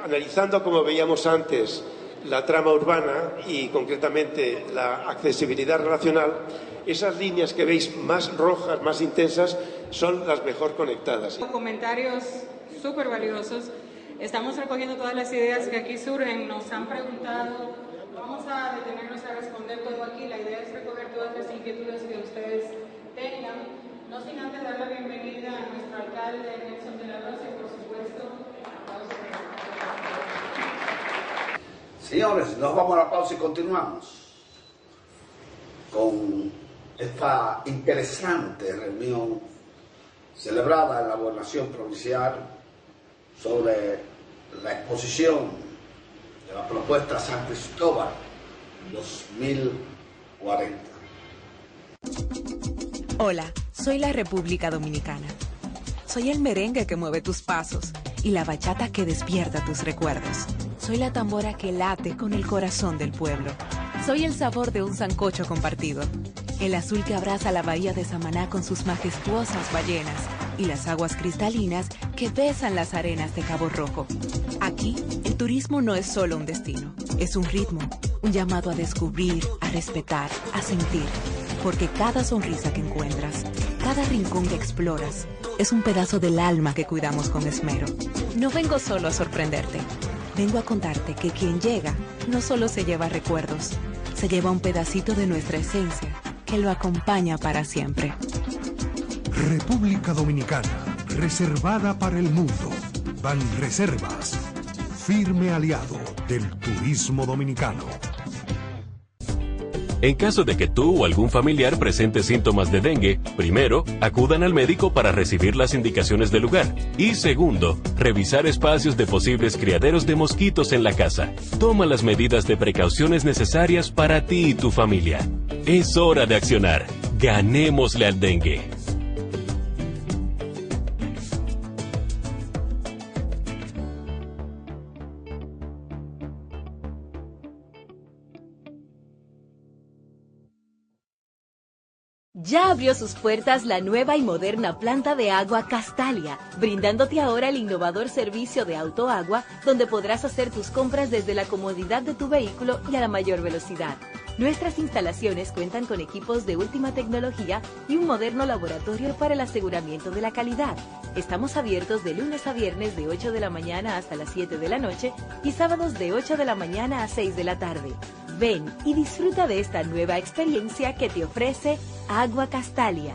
Analizando, como veíamos antes, la trama urbana y concretamente la accesibilidad relacional, esas líneas que veis más rojas, más intensas, son las mejor conectadas. Comentarios súper valiosos. Estamos recogiendo todas las ideas que aquí surgen, nos han preguntado, vamos a detenernos a responder todo aquí. La idea es recoger todas las inquietudes que ustedes tengan, no sin antes dar la bienvenida a nuestro alcalde Nelson de la Rosa y por supuesto, aplausos. Señores, nos vamos a la pausa y continuamos con esta interesante reunión celebrada en la Gobernación Provincial sobre la exposición de la propuesta San Cristóbal 2040. Hola, soy la República Dominicana. Soy el merengue que mueve tus pasos y la bachata que despierta tus recuerdos. Soy la tambora que late con el corazón del pueblo. Soy el sabor de un sancocho compartido, el azul que abraza la bahía de Samaná con sus majestuosas ballenas y las aguas cristalinas que besan las arenas de Cabo Rojo. Aquí, el turismo no es solo un destino, es un ritmo, un llamado a descubrir, a respetar, a sentir, porque cada sonrisa que encuentras, cada rincón que exploras, es un pedazo del alma que cuidamos con esmero. No vengo solo a sorprenderte, vengo a contarte que quien llega no solo se lleva recuerdos, se lleva un pedacito de nuestra esencia que lo acompaña para siempre. República Dominicana, reservada para el mundo. Banreservas, firme aliado del turismo dominicano. En caso de que tú o algún familiar presente síntomas de dengue, primero, acudan al médico para recibir las indicaciones del lugar. Y segundo, revisar espacios de posibles criaderos de mosquitos en la casa. Toma las medidas de precauciones necesarias para ti y tu familia. Es hora de accionar. Ganémosle al dengue. Ya abrió sus puertas la nueva y moderna planta de agua Castalia, brindándote ahora el innovador servicio de autoagua, donde podrás hacer tus compras desde la comodidad de tu vehículo y a la mayor velocidad. Nuestras instalaciones cuentan con equipos de última tecnología y un moderno laboratorio para el aseguramiento de la calidad. Estamos abiertos de lunes a viernes de 8 de la mañana hasta las 7 de la noche y sábados de 8 de la mañana a 6 de la tarde. Ven y disfruta de esta nueva experiencia que te ofrece Agua Castalia.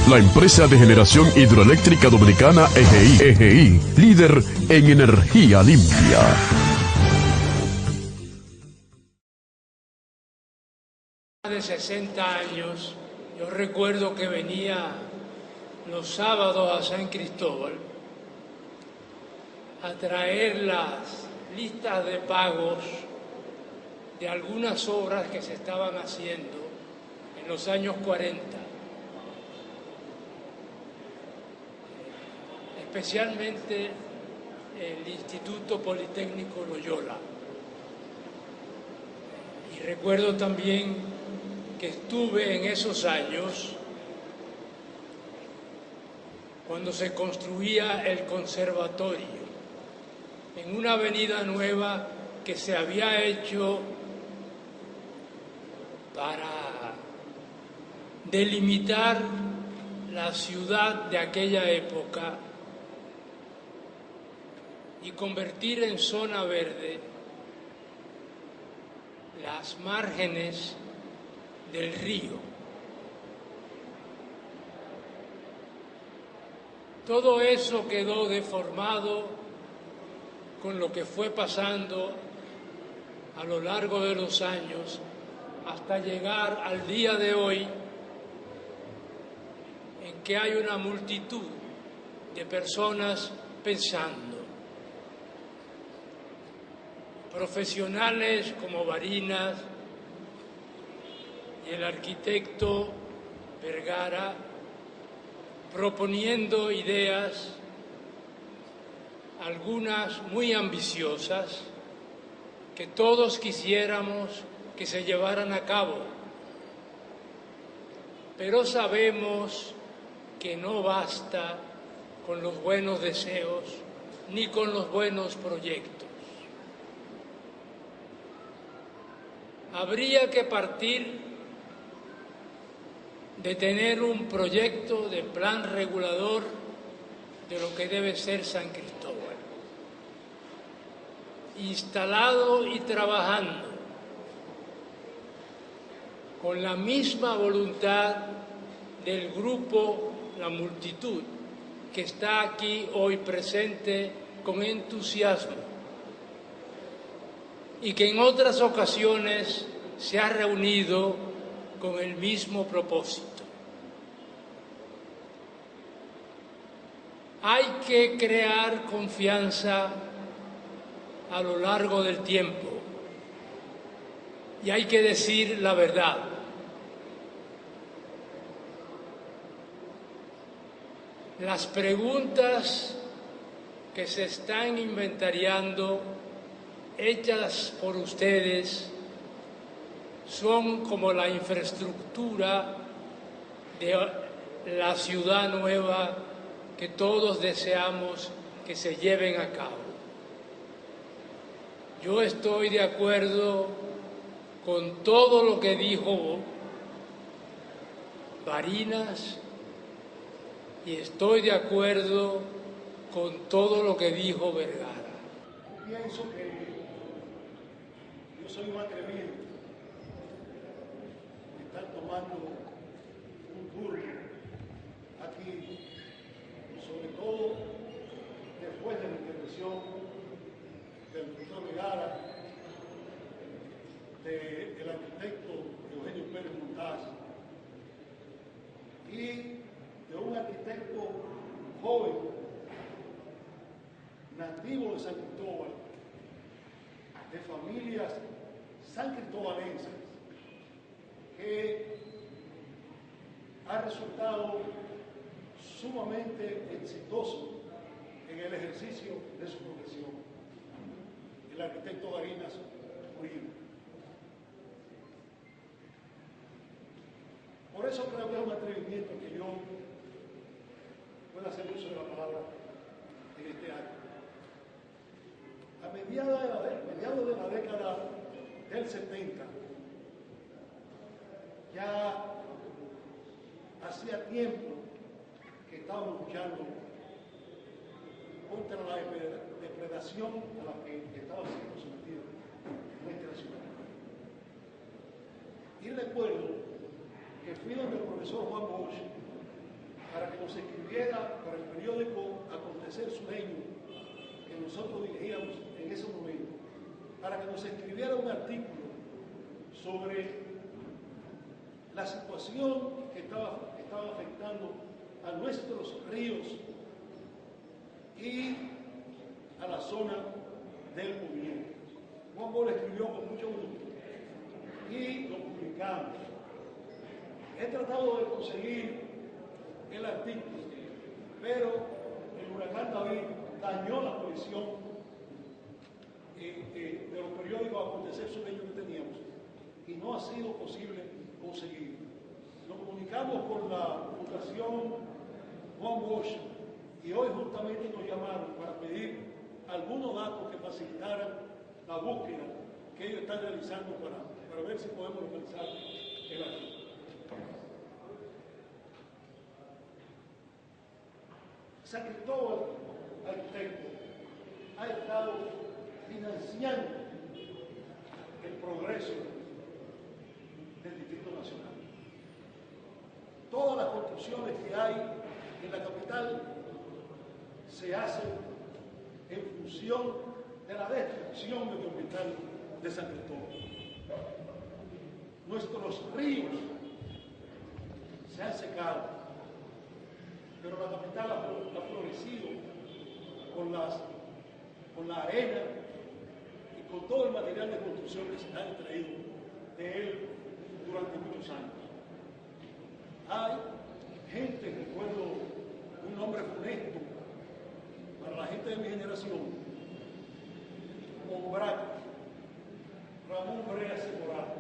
La empresa de generación hidroeléctrica dominicana EGI, líder en energía limpia. De 60 años, yo recuerdo que venía los sábados a San Cristóbal a traer las listas de pagos de algunas obras que se estaban haciendo en los años 40. Especialmente el Instituto Politécnico Loyola. Y recuerdo también que estuve en esos años cuando se construía el conservatorio en una avenida nueva que se había hecho para delimitar la ciudad de aquella época y convertir en zona verde las márgenes del río. Todo eso quedó deformado con lo que fue pasando a lo largo de los años hasta llegar al día de hoy, en que hay una multitud de personas pensando. Profesionales como Barinas y el arquitecto Vergara proponiendo ideas, algunas muy ambiciosas, que todos quisiéramos que se llevaran a cabo. Pero sabemos que no basta con los buenos deseos ni con los buenos proyectos. Habría que partir de tener un proyecto de plan regulador de lo que debe ser San Cristóbal, instalado y trabajando con la misma voluntad del grupo, la multitud, que está aquí hoy presente con entusiasmo y que en otras ocasiones se ha reunido con el mismo propósito. Hay que crear confianza a lo largo del tiempo y hay que decir la verdad. Las preguntas que se están inventariando, hechas por ustedes, son como la infraestructura de la ciudad nueva que todos deseamos que se lleven a cabo. Yo estoy de acuerdo con todo lo que dijo Barinas y estoy de acuerdo con todo lo que dijo Vergara. Pienso que yo soy un atrevido de estar tomando un turno aquí, sobre todo después de la intervención del doctor Vergara, del arquitecto Eugenio Pérez Montaz y de un arquitecto joven, nativo de San Cristóbal, de familias san cristobalenses, que ha resultado sumamente exitoso en el ejercicio de su profesión, el arquitecto Barinas Uribe. Por eso creo que es un atrevimiento que yo pueda hacer uso de la palabra en este año. A mediados de la década del 70, ya hacía tiempo que estábamos luchando contra la depredación a la que estaba siendo sometida nuestra ciudad. Y recuerdo que fui donde el profesor Juan Bosch para que nos escribiera para el periódico Acontecer Sureño, que nosotros dirigíamos en ese momento, para que nos escribiera un artículo sobre la situación que estaba afectando a nuestros ríos y a la zona del movimiento. Juan Bosch escribió con mucho gusto y lo publicamos. He tratado de conseguir el artículo, pero el huracán David dañó la cohesión de los periódicos a acontecer sueños que teníamos y no ha sido posible conseguir. Nos comunicamos con la Fundación Juan Bosch y hoy justamente nos llamaron para pedir algunos datos que facilitaran la búsqueda que ellos están realizando para ver si podemos localizar el archivo. San Cristóbal, arquitecto, ha estado financiando el progreso del Distrito Nacional. Todas las construcciones que hay en la capital se hacen en función de la destrucción medioambiental de San Cristóbal. Nuestros ríos se han secado, pero la capital ha florecido con la arena y con todo el material de construcción que se ha extraído de él durante muchos años. Hay gente, recuerdo un nombre funesto para la gente de mi generación, Ombrac, Ramón Brea Semoral,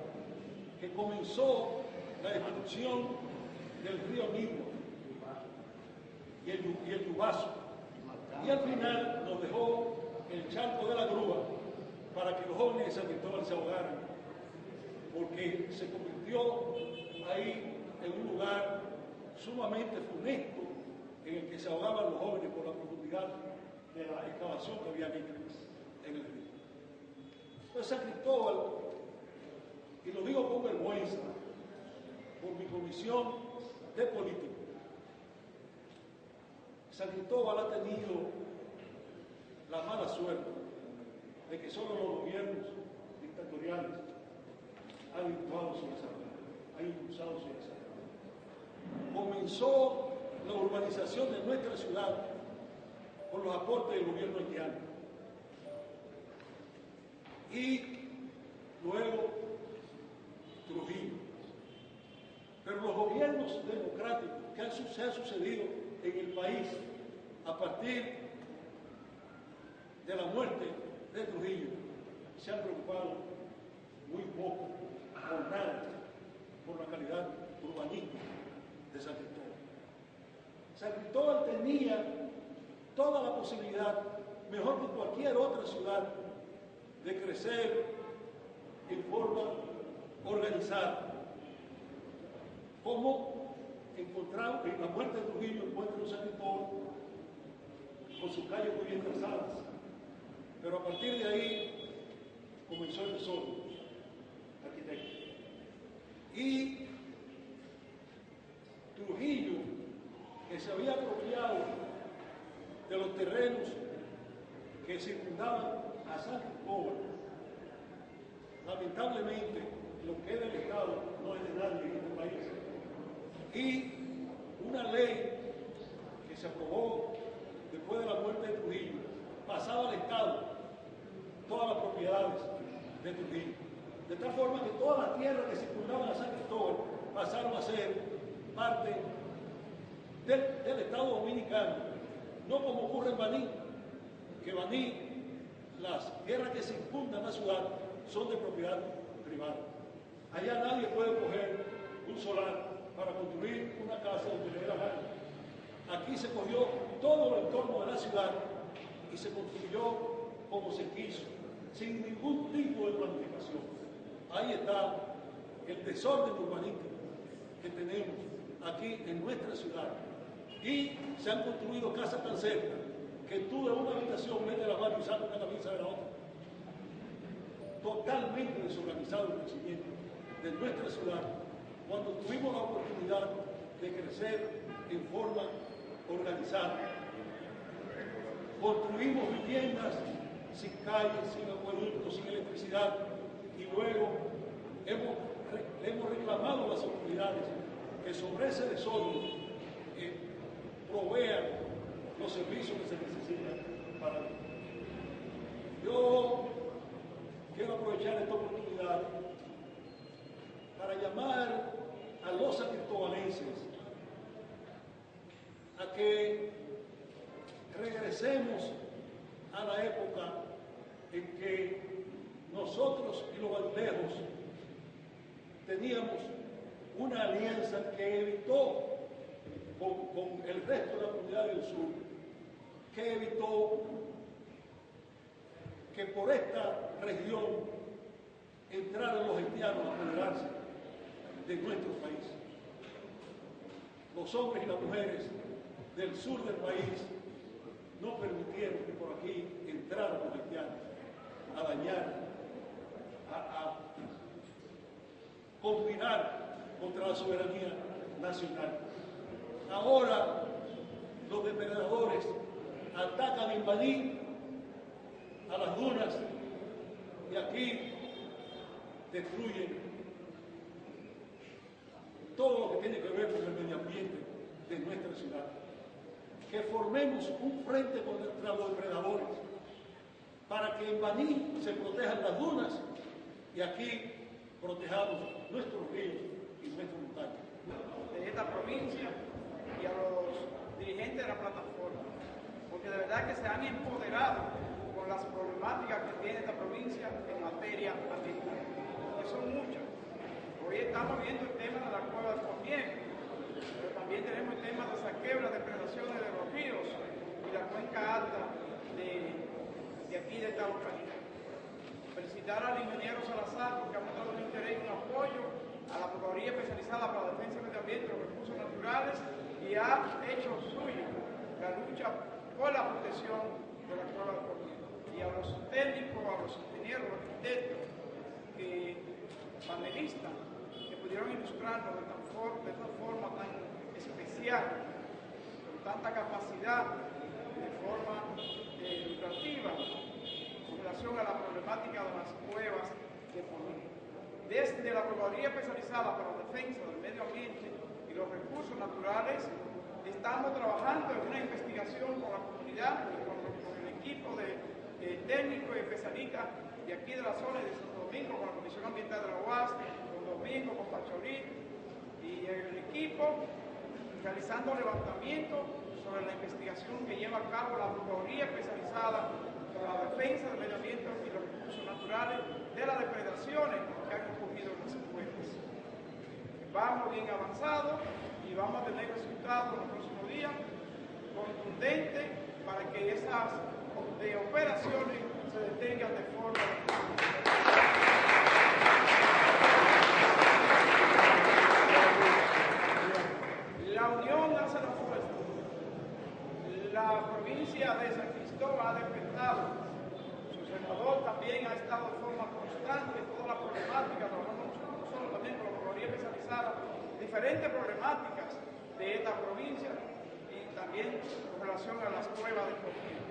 que comenzó la destrucción del río Nigua y el Yubazo, y al final nos dejó el charco de la grúa para que los jóvenes de San Cristóbal se ahogaran, porque se convirtió ahí en un lugar sumamente funesto en el que se ahogaban los jóvenes por la profundidad de la excavación que habían hecho en el río. Entonces San Cristóbal, y lo digo con vergüenza, por mi condición de político, San Cristóbal ha tenido la mala suerte de que solo los gobiernos dictatoriales han impulsado su desarrollo. Comenzó la urbanización de nuestra ciudad con los aportes del gobierno haitiano. Y luego Trujillo. Pero los gobiernos democráticos que se han sucedido en el país a partir de la muerte de Trujillo se han preocupado muy poco, por nada, por la calidad urbanística de San Cristóbal. San Cristóbal tenía toda la posibilidad, mejor que cualquier otra ciudad, de crecer en forma organizada. Como encontramos en la muerte de Trujillo, encuentra San Cristóbal con sus calles muy bien trazadas. Pero a partir de ahí comenzó el desorden arquitecto. Y Trujillo, que se había apropiado de los terrenos que circundaban a San Cristóbal, lamentablemente lo que es del Estado no es de nadie en este país. Y una ley que se aprobó después de la muerte de Trujillo pasaba al Estado todas las propiedades de Trujillo, de tal forma que todas las tierras que circundaban a San Cristóbal pasaron a ser parte del Estado Dominicano, no como ocurre en Baní, que Baní, las tierras que circundan la ciudad son de propiedad privada. Allá nadie puede coger un solar para construir una casa donde le dé la gana. Aquí se cogió todo el entorno de la ciudad y se construyó como se quiso, sin ningún tipo de planificación. Ahí está el desorden urbanístico que tenemos aquí en nuestra ciudad. Y se han construido casas tan cerca que tú de una habitación metes la mano y sacas una camisa de la otra. Totalmente desorganizado el crecimiento de nuestra ciudad cuando tuvimos la oportunidad de crecer en forma organizada. Construimos viviendas sin calles, sin acueductos, sin electricidad, y luego hemos reclamado a las autoridades que sobre ese desorden provean los servicios que se necesitan para ello. Yo quiero aprovechar esta oportunidad para llamar a los sancristobalenses a que regresemos a la época en que nosotros y los bandejos teníamos una alianza que evitó con el resto de la comunidad del sur, que evitó que por esta región entraran los haitianos a apoderarse de nuestro país. Los hombres y las mujeres del sur del país no permitieron que por aquí entraran los haitianos a dañar, a conspirar contra la soberanía nacional. Ahora los depredadores atacan en Baní a las dunas y aquí destruyen todo lo que tiene que ver con el medio ambiente de nuestra ciudad. Que formemos un frente contra los depredadores para que en Baní se protejan las dunas y aquí protejamos nuestros ríos y nuestras montañas. De esta provincia y a los dirigentes de la plataforma, porque de verdad que se han empoderado con las problemáticas que tiene esta provincia en materia ambiental, que son muchas. Hoy estamos viendo el tema de la cueva del Pomier, pero también tenemos el tema de saqueo y las depredaciones de los ríos y la cuenca alta de aquí de esta localidad. Felicitar al ingeniero Salazar porque ha mostrado un interés y un apoyo a la Procuraduría Especializada para la Defensa del Medio Ambiente y los Recursos Naturales y ha hecho suyo la lucha por la protección de la cueva del Pomier. Y a los técnicos, a los ingenieros, a los arquitectos, panelistas, que pudieron ilustrarnos de esta forma tan especial, con tanta capacidad, de forma educativa, con relación a la problemática de las cuevas de Pomier. Desde la Procuraduría Especializada para la Defensa del Medio Ambiente y los Recursos Naturales, estamos trabajando en una investigación con la comunidad y con el equipo de técnicos y especialistas de aquí de la zona de Santo Domingo, con la Comisión Ambiental de la UAS, con Domingo, con Pacholí y el equipo realizando levantamiento sobre la investigación que lleva a cabo la Procuraduría Especializada para la Defensa del Medio Ambiente y los Recursos Naturales de las depredaciones que han ocurrido en las cuevas. Vamos bien avanzados y vamos a tener resultados en los próximos días contundentes para que esas operaciones se detengan de forma la unión hace la fuerza. La provincia de San Cristóbal ha despertado. Su senador también ha estado de forma constante en toda la problemática, trabajando no solo también con la Procuraduría Especializada, diferentes problemáticas de esta provincia y también con relación a las cuevas de Pomier.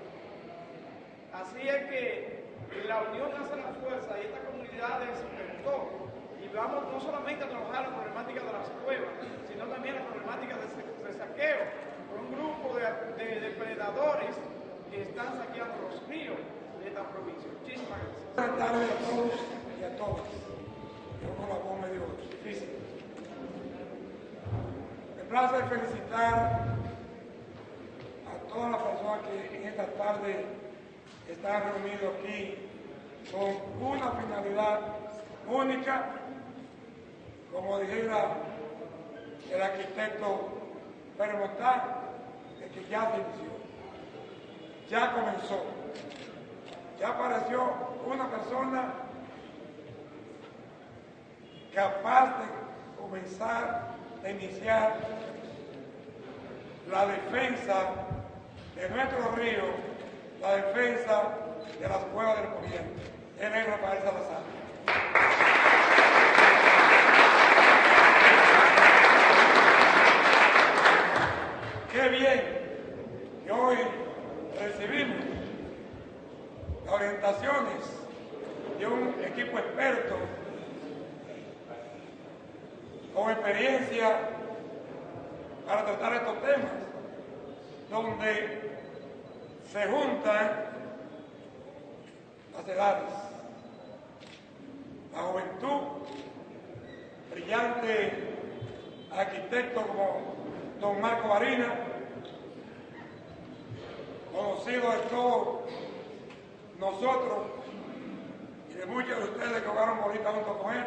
Así es que la unión hace la fuerza y esta comunidad despertó y vamos no solamente a trabajar la problemática de las cuevas, sino también la problemática de saqueo por un grupo de depredadores que están saqueando los ríos de esta provincia. Muchísimas gracias. Buenas tardes a todos y a todas. Yo con la voz medio difícil. Me place felicitar a todas las personas que en esta tarde están reunidos aquí con una finalidad única, como dijera el arquitecto Pérez Montán, de que ya se inició, ya comenzó, ya apareció una persona capaz de comenzar, de iniciar la defensa de nuestro río, la defensa de las cuevas del Pomier. Él es Rafael Salazar. Qué bien que hoy recibimos las orientaciones de un equipo experto con experiencia para tratar estos temas, donde se juntan las edades, la juventud, brillante arquitecto como don Marco Barina, conocido de todos nosotros y de muchos de ustedes que jugaron bolita junto con él,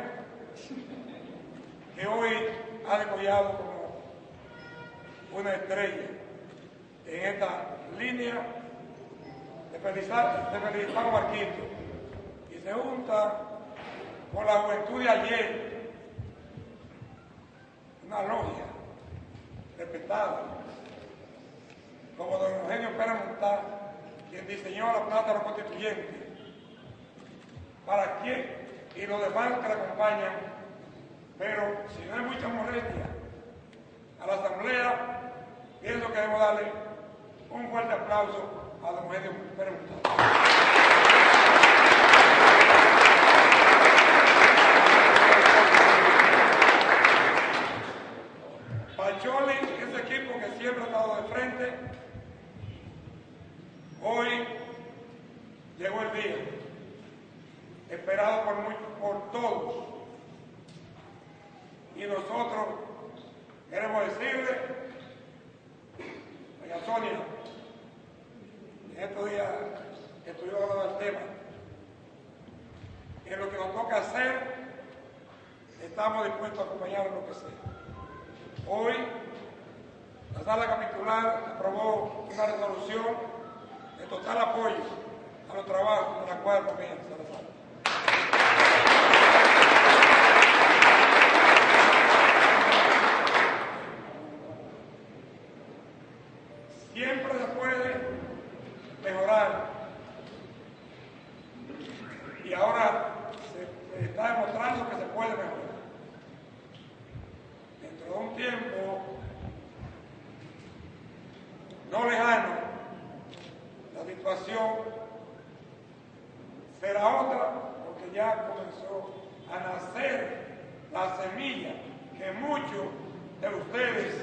que hoy ha decollado como una estrella en esta línea de felicitar a Marquito, y se junta con la juventud de ayer, una logia respetada, como don Eugenio Pérez Montá, quien diseñó la Plaza de los Constituyentes, para quién y los demás que la acompañan, pero si no hay mucha molestia a la Asamblea, pienso que debemos darle un fuerte aplauso a don Eugenio Pérez Montá. Pacholi, ese equipo que siempre ha estado de frente, hoy llegó el día, esperado por todos, y nosotros queremos decirle, doña Sonia, en estos días que estuvimos hablando del tema, que lo que nos toca hacer, estamos dispuestos a acompañar en lo que sea. Hoy, la sala capitular aprobó una resolución de total apoyo a los trabajos de la cual comienza la sala. Siempre se puede mejorar y ahora se está demostrando que se puede mejorar. Dentro de un tiempo no lejano, la situación será otra, porque ya comenzó a nacer la semilla que muchos de ustedes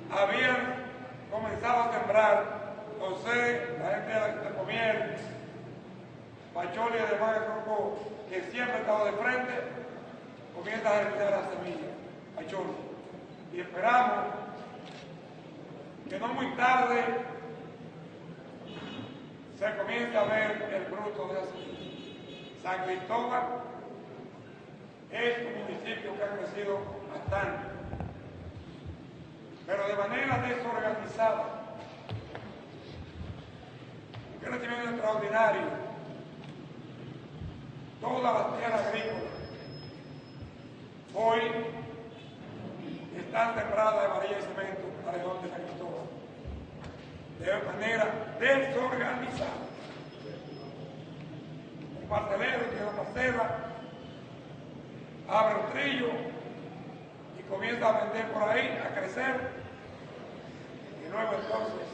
habían comenzado a sembrar. José, la gente de Pomier, Pacholi y además el grupo que siempre ha estado de frente, comienza a ejercer la semilla, Pacholi. Y esperamos que no muy tarde se comience a ver el fruto de esa semilla. San Cristóbal es un municipio que ha crecido bastante, pero de manera desorganizada. Un crecimiento extraordinario. Todas las tierras agrícolas hoy están sembradas de varilla y cemento alrededor de San Cristóbal, de manera desorganizada. Un parcelero tiene una parcela, abre un trillo y comienza a vender por ahí, a crecer, y luego entonces,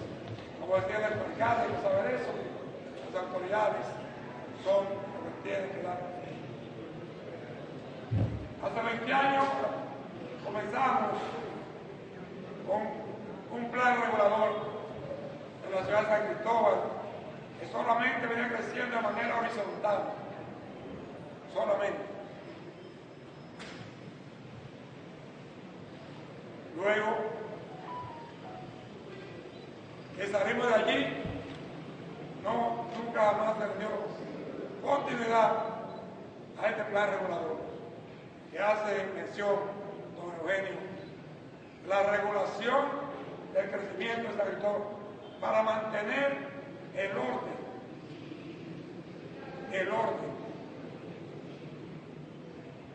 como decía el alcalde, no saber eso, las autoridades son lo que tienen que dar. Hace 20 años comenzamos con un plan regulador en la ciudad de San Cristóbal que solamente venía creciendo de manera horizontal, solamente. Luego que salimos de allí, nunca más se le dio continuidad a este plan regulador que hace mención don Eugenio, la regulación del crecimiento del territorio para mantener el orden.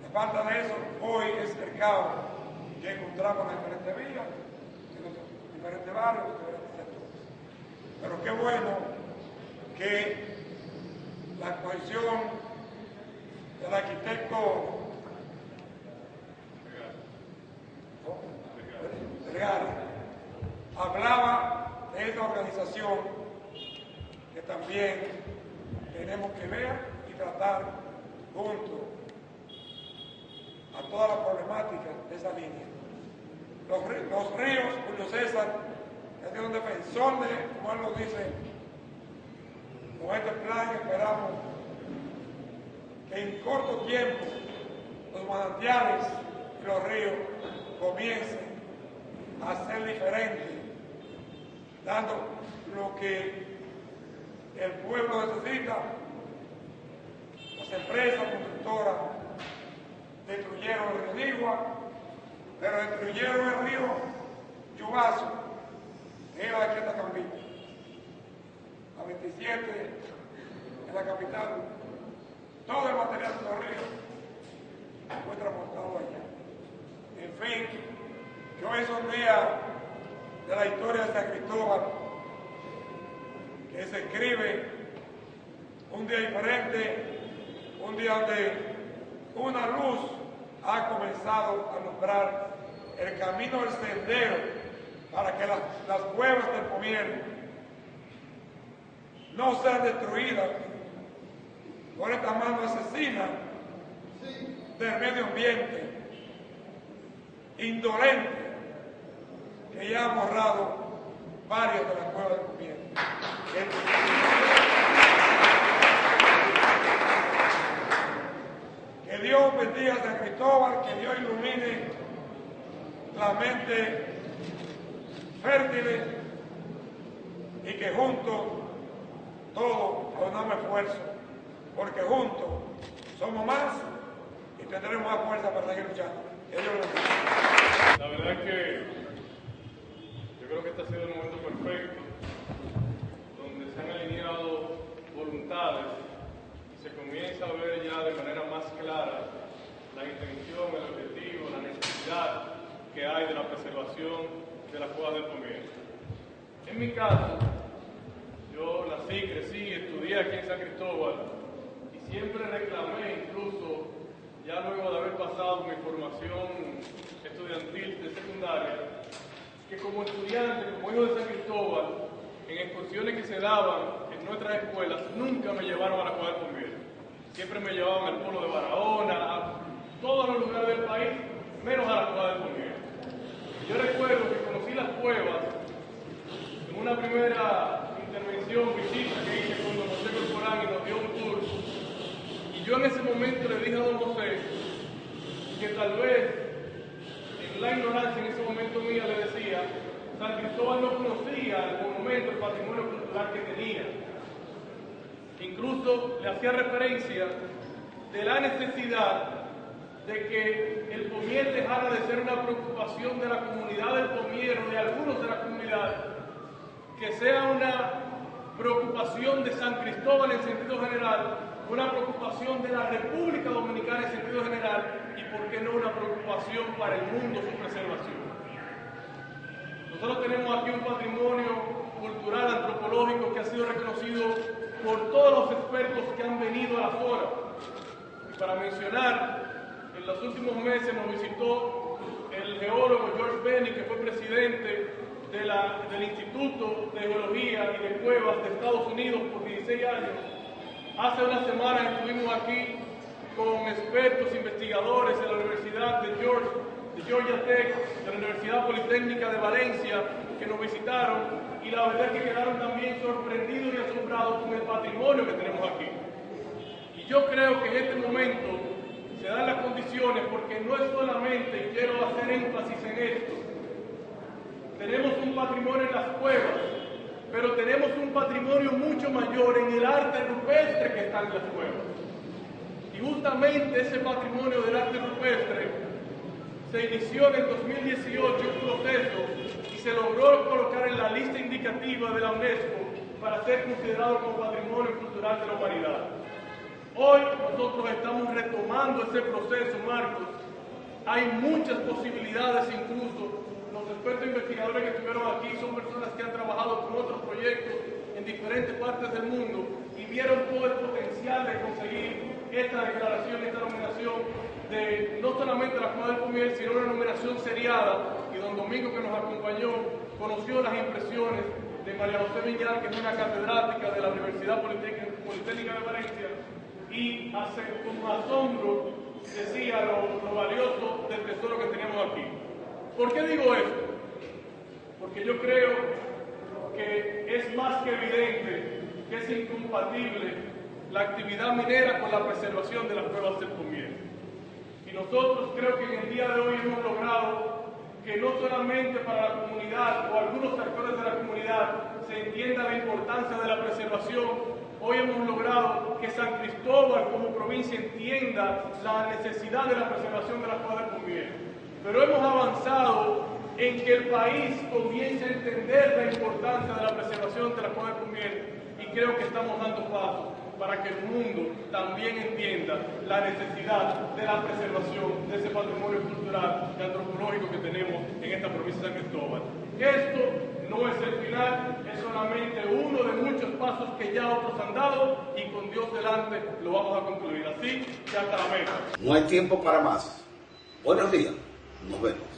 A falta de eso, hoy es el caos que encontramos en diferentes vías, en los diferentes barrios, en los diferentes sectores. Pero qué bueno que la exposición del arquitecto Vergara hablaba de esta organización que también tenemos que ver y tratar junto a toda la problemática de esa línea. Los ríos, Julio César, ha sido un defensor de, como él lo dice, con este plan esperamos que en corto tiempo los manantiales y los ríos comiencen a ser diferentes, dando lo que el pueblo necesita. Las empresas constructoras destruyeron el río Nigua, pero destruyeron el río Yubazo, que era aquí en la Cambita. La 27 en la capital, todo el material de los ríos fue transportado allá. En fin, que hoy es un día de la historia de San Cristóbal, que se escribe un día diferente, un día donde una luz ha comenzado a alumbrar el camino del sendero para que las cuevas del Pomier no sean destruidas por esta mano asesina del medio ambiente, indolente, que ya ha borrado varias de las cuevas del Pomier. Que Dios bendiga a San Cristóbal, que Dios ilumine la mente fértil y que juntos todos ponamos esfuerzo, porque juntos somos más y tendremos más fuerza para seguir luchando. Que Dios lo bendiga. La verdad es que yo creo que este ha sido el momento perfecto, donde se han alineado voluntades y se comienza a ver ya de manera más clara la intención, el objetivo, la necesidad que hay de la preservación de las cuevas del Pomier. En mi caso, yo nací, crecí, estudié aquí en San Cristóbal y siempre reclamé, incluso ya luego de haber pasado mi formación estudiantil de secundaria, que como estudiante, como hijo de San Cristóbal, en excursiones que se daban en nuestras escuelas, nunca me llevaron a la cueva del Pomier. Siempre me llevaban al Polo de Barahona, a todos los lugares del país, menos a la cueva del Pomier. Yo recuerdo que conocí las cuevas en una primera intervención, visita que hice con don José Corporán y nos dio un tour. Y yo en ese momento le dije a don José que tal vez en la ignorancia en ese momento mía le decía, San Cristóbal no conocía el monumento, el patrimonio cultural que tenía. Incluso le hacía referencia de la necesidad de que el Pomier dejara de ser una preocupación de la comunidad del Pomier o de algunos de la comunidad, que sea una preocupación de San Cristóbal en sentido general, una preocupación de la República Dominicana en sentido general y, por qué no, una preocupación para el mundo su preservación. Nosotros tenemos aquí un patrimonio cultural, antropológico, que ha sido reconocido por todos los expertos que han venido a la zona. Y para mencionar, en los últimos meses nos visitó el geólogo George Benny, que fue presidente del Instituto de Geología y de Cuevas de Estados Unidos por 16 años. Hace unas semanas estuvimos aquí con expertos investigadores de la Universidad de Georgia Tech, de la Universidad Politécnica de Valencia, que nos visitaron, y la verdad es que quedaron también sorprendidos y asombrados con el patrimonio que tenemos aquí. Y yo creo que en este momento se dan las condiciones, porque no es solamente, y quiero hacer énfasis en esto, tenemos un patrimonio en las cuevas, pero tenemos un patrimonio mucho mayor en el arte rupestre que está en las cuevas. Y justamente ese patrimonio del arte rupestre se inició en el 2018 un proceso y se logró colocar en la lista indicativa de la UNESCO para ser considerado como patrimonio cultural de la humanidad. Hoy nosotros estamos retomando ese proceso, Marcos. Hay muchas posibilidades, incluso los expertos investigadores que estuvieron aquí son personas que han trabajado con otros proyectos en diferentes partes del mundo y vieron todo el potencial de conseguir esta declaración, esta nominación de no solamente la Cueva del Pomier, sino una nominación seriada. Y don Domingo, que nos acompañó, conoció las impresiones de María José Villar, que es una catedrática de la Universidad Politécnica de Valencia, y con asombro decía lo valioso del tesoro que tenemos aquí. ¿Por qué digo esto? Porque yo creo que es más que evidente que es incompatible la actividad minera con la preservación de las cuevas del Pomier. Y nosotros creo que en el día de hoy hemos logrado que no solamente para la comunidad o algunos sectores de la comunidad se entienda la importancia de la preservación. Hoy hemos logrado que San Cristóbal como provincia entienda la necesidad de la preservación de las cuevas de Pomier. Pero hemos avanzado en que el país comience a entender la importancia de la preservación de las cuevas de Pomier y creo que estamos dando pasos para que el mundo también entienda la necesidad de la preservación de ese patrimonio cultural y antropológico que tenemos en esta provincia de San Cristóbal. Esto no es el final, es solamente uno de muchos pasos que ya otros han dado y con Dios delante lo vamos a concluir. Así que hasta la meta. No hay tiempo para más. Buenos días, nos vemos.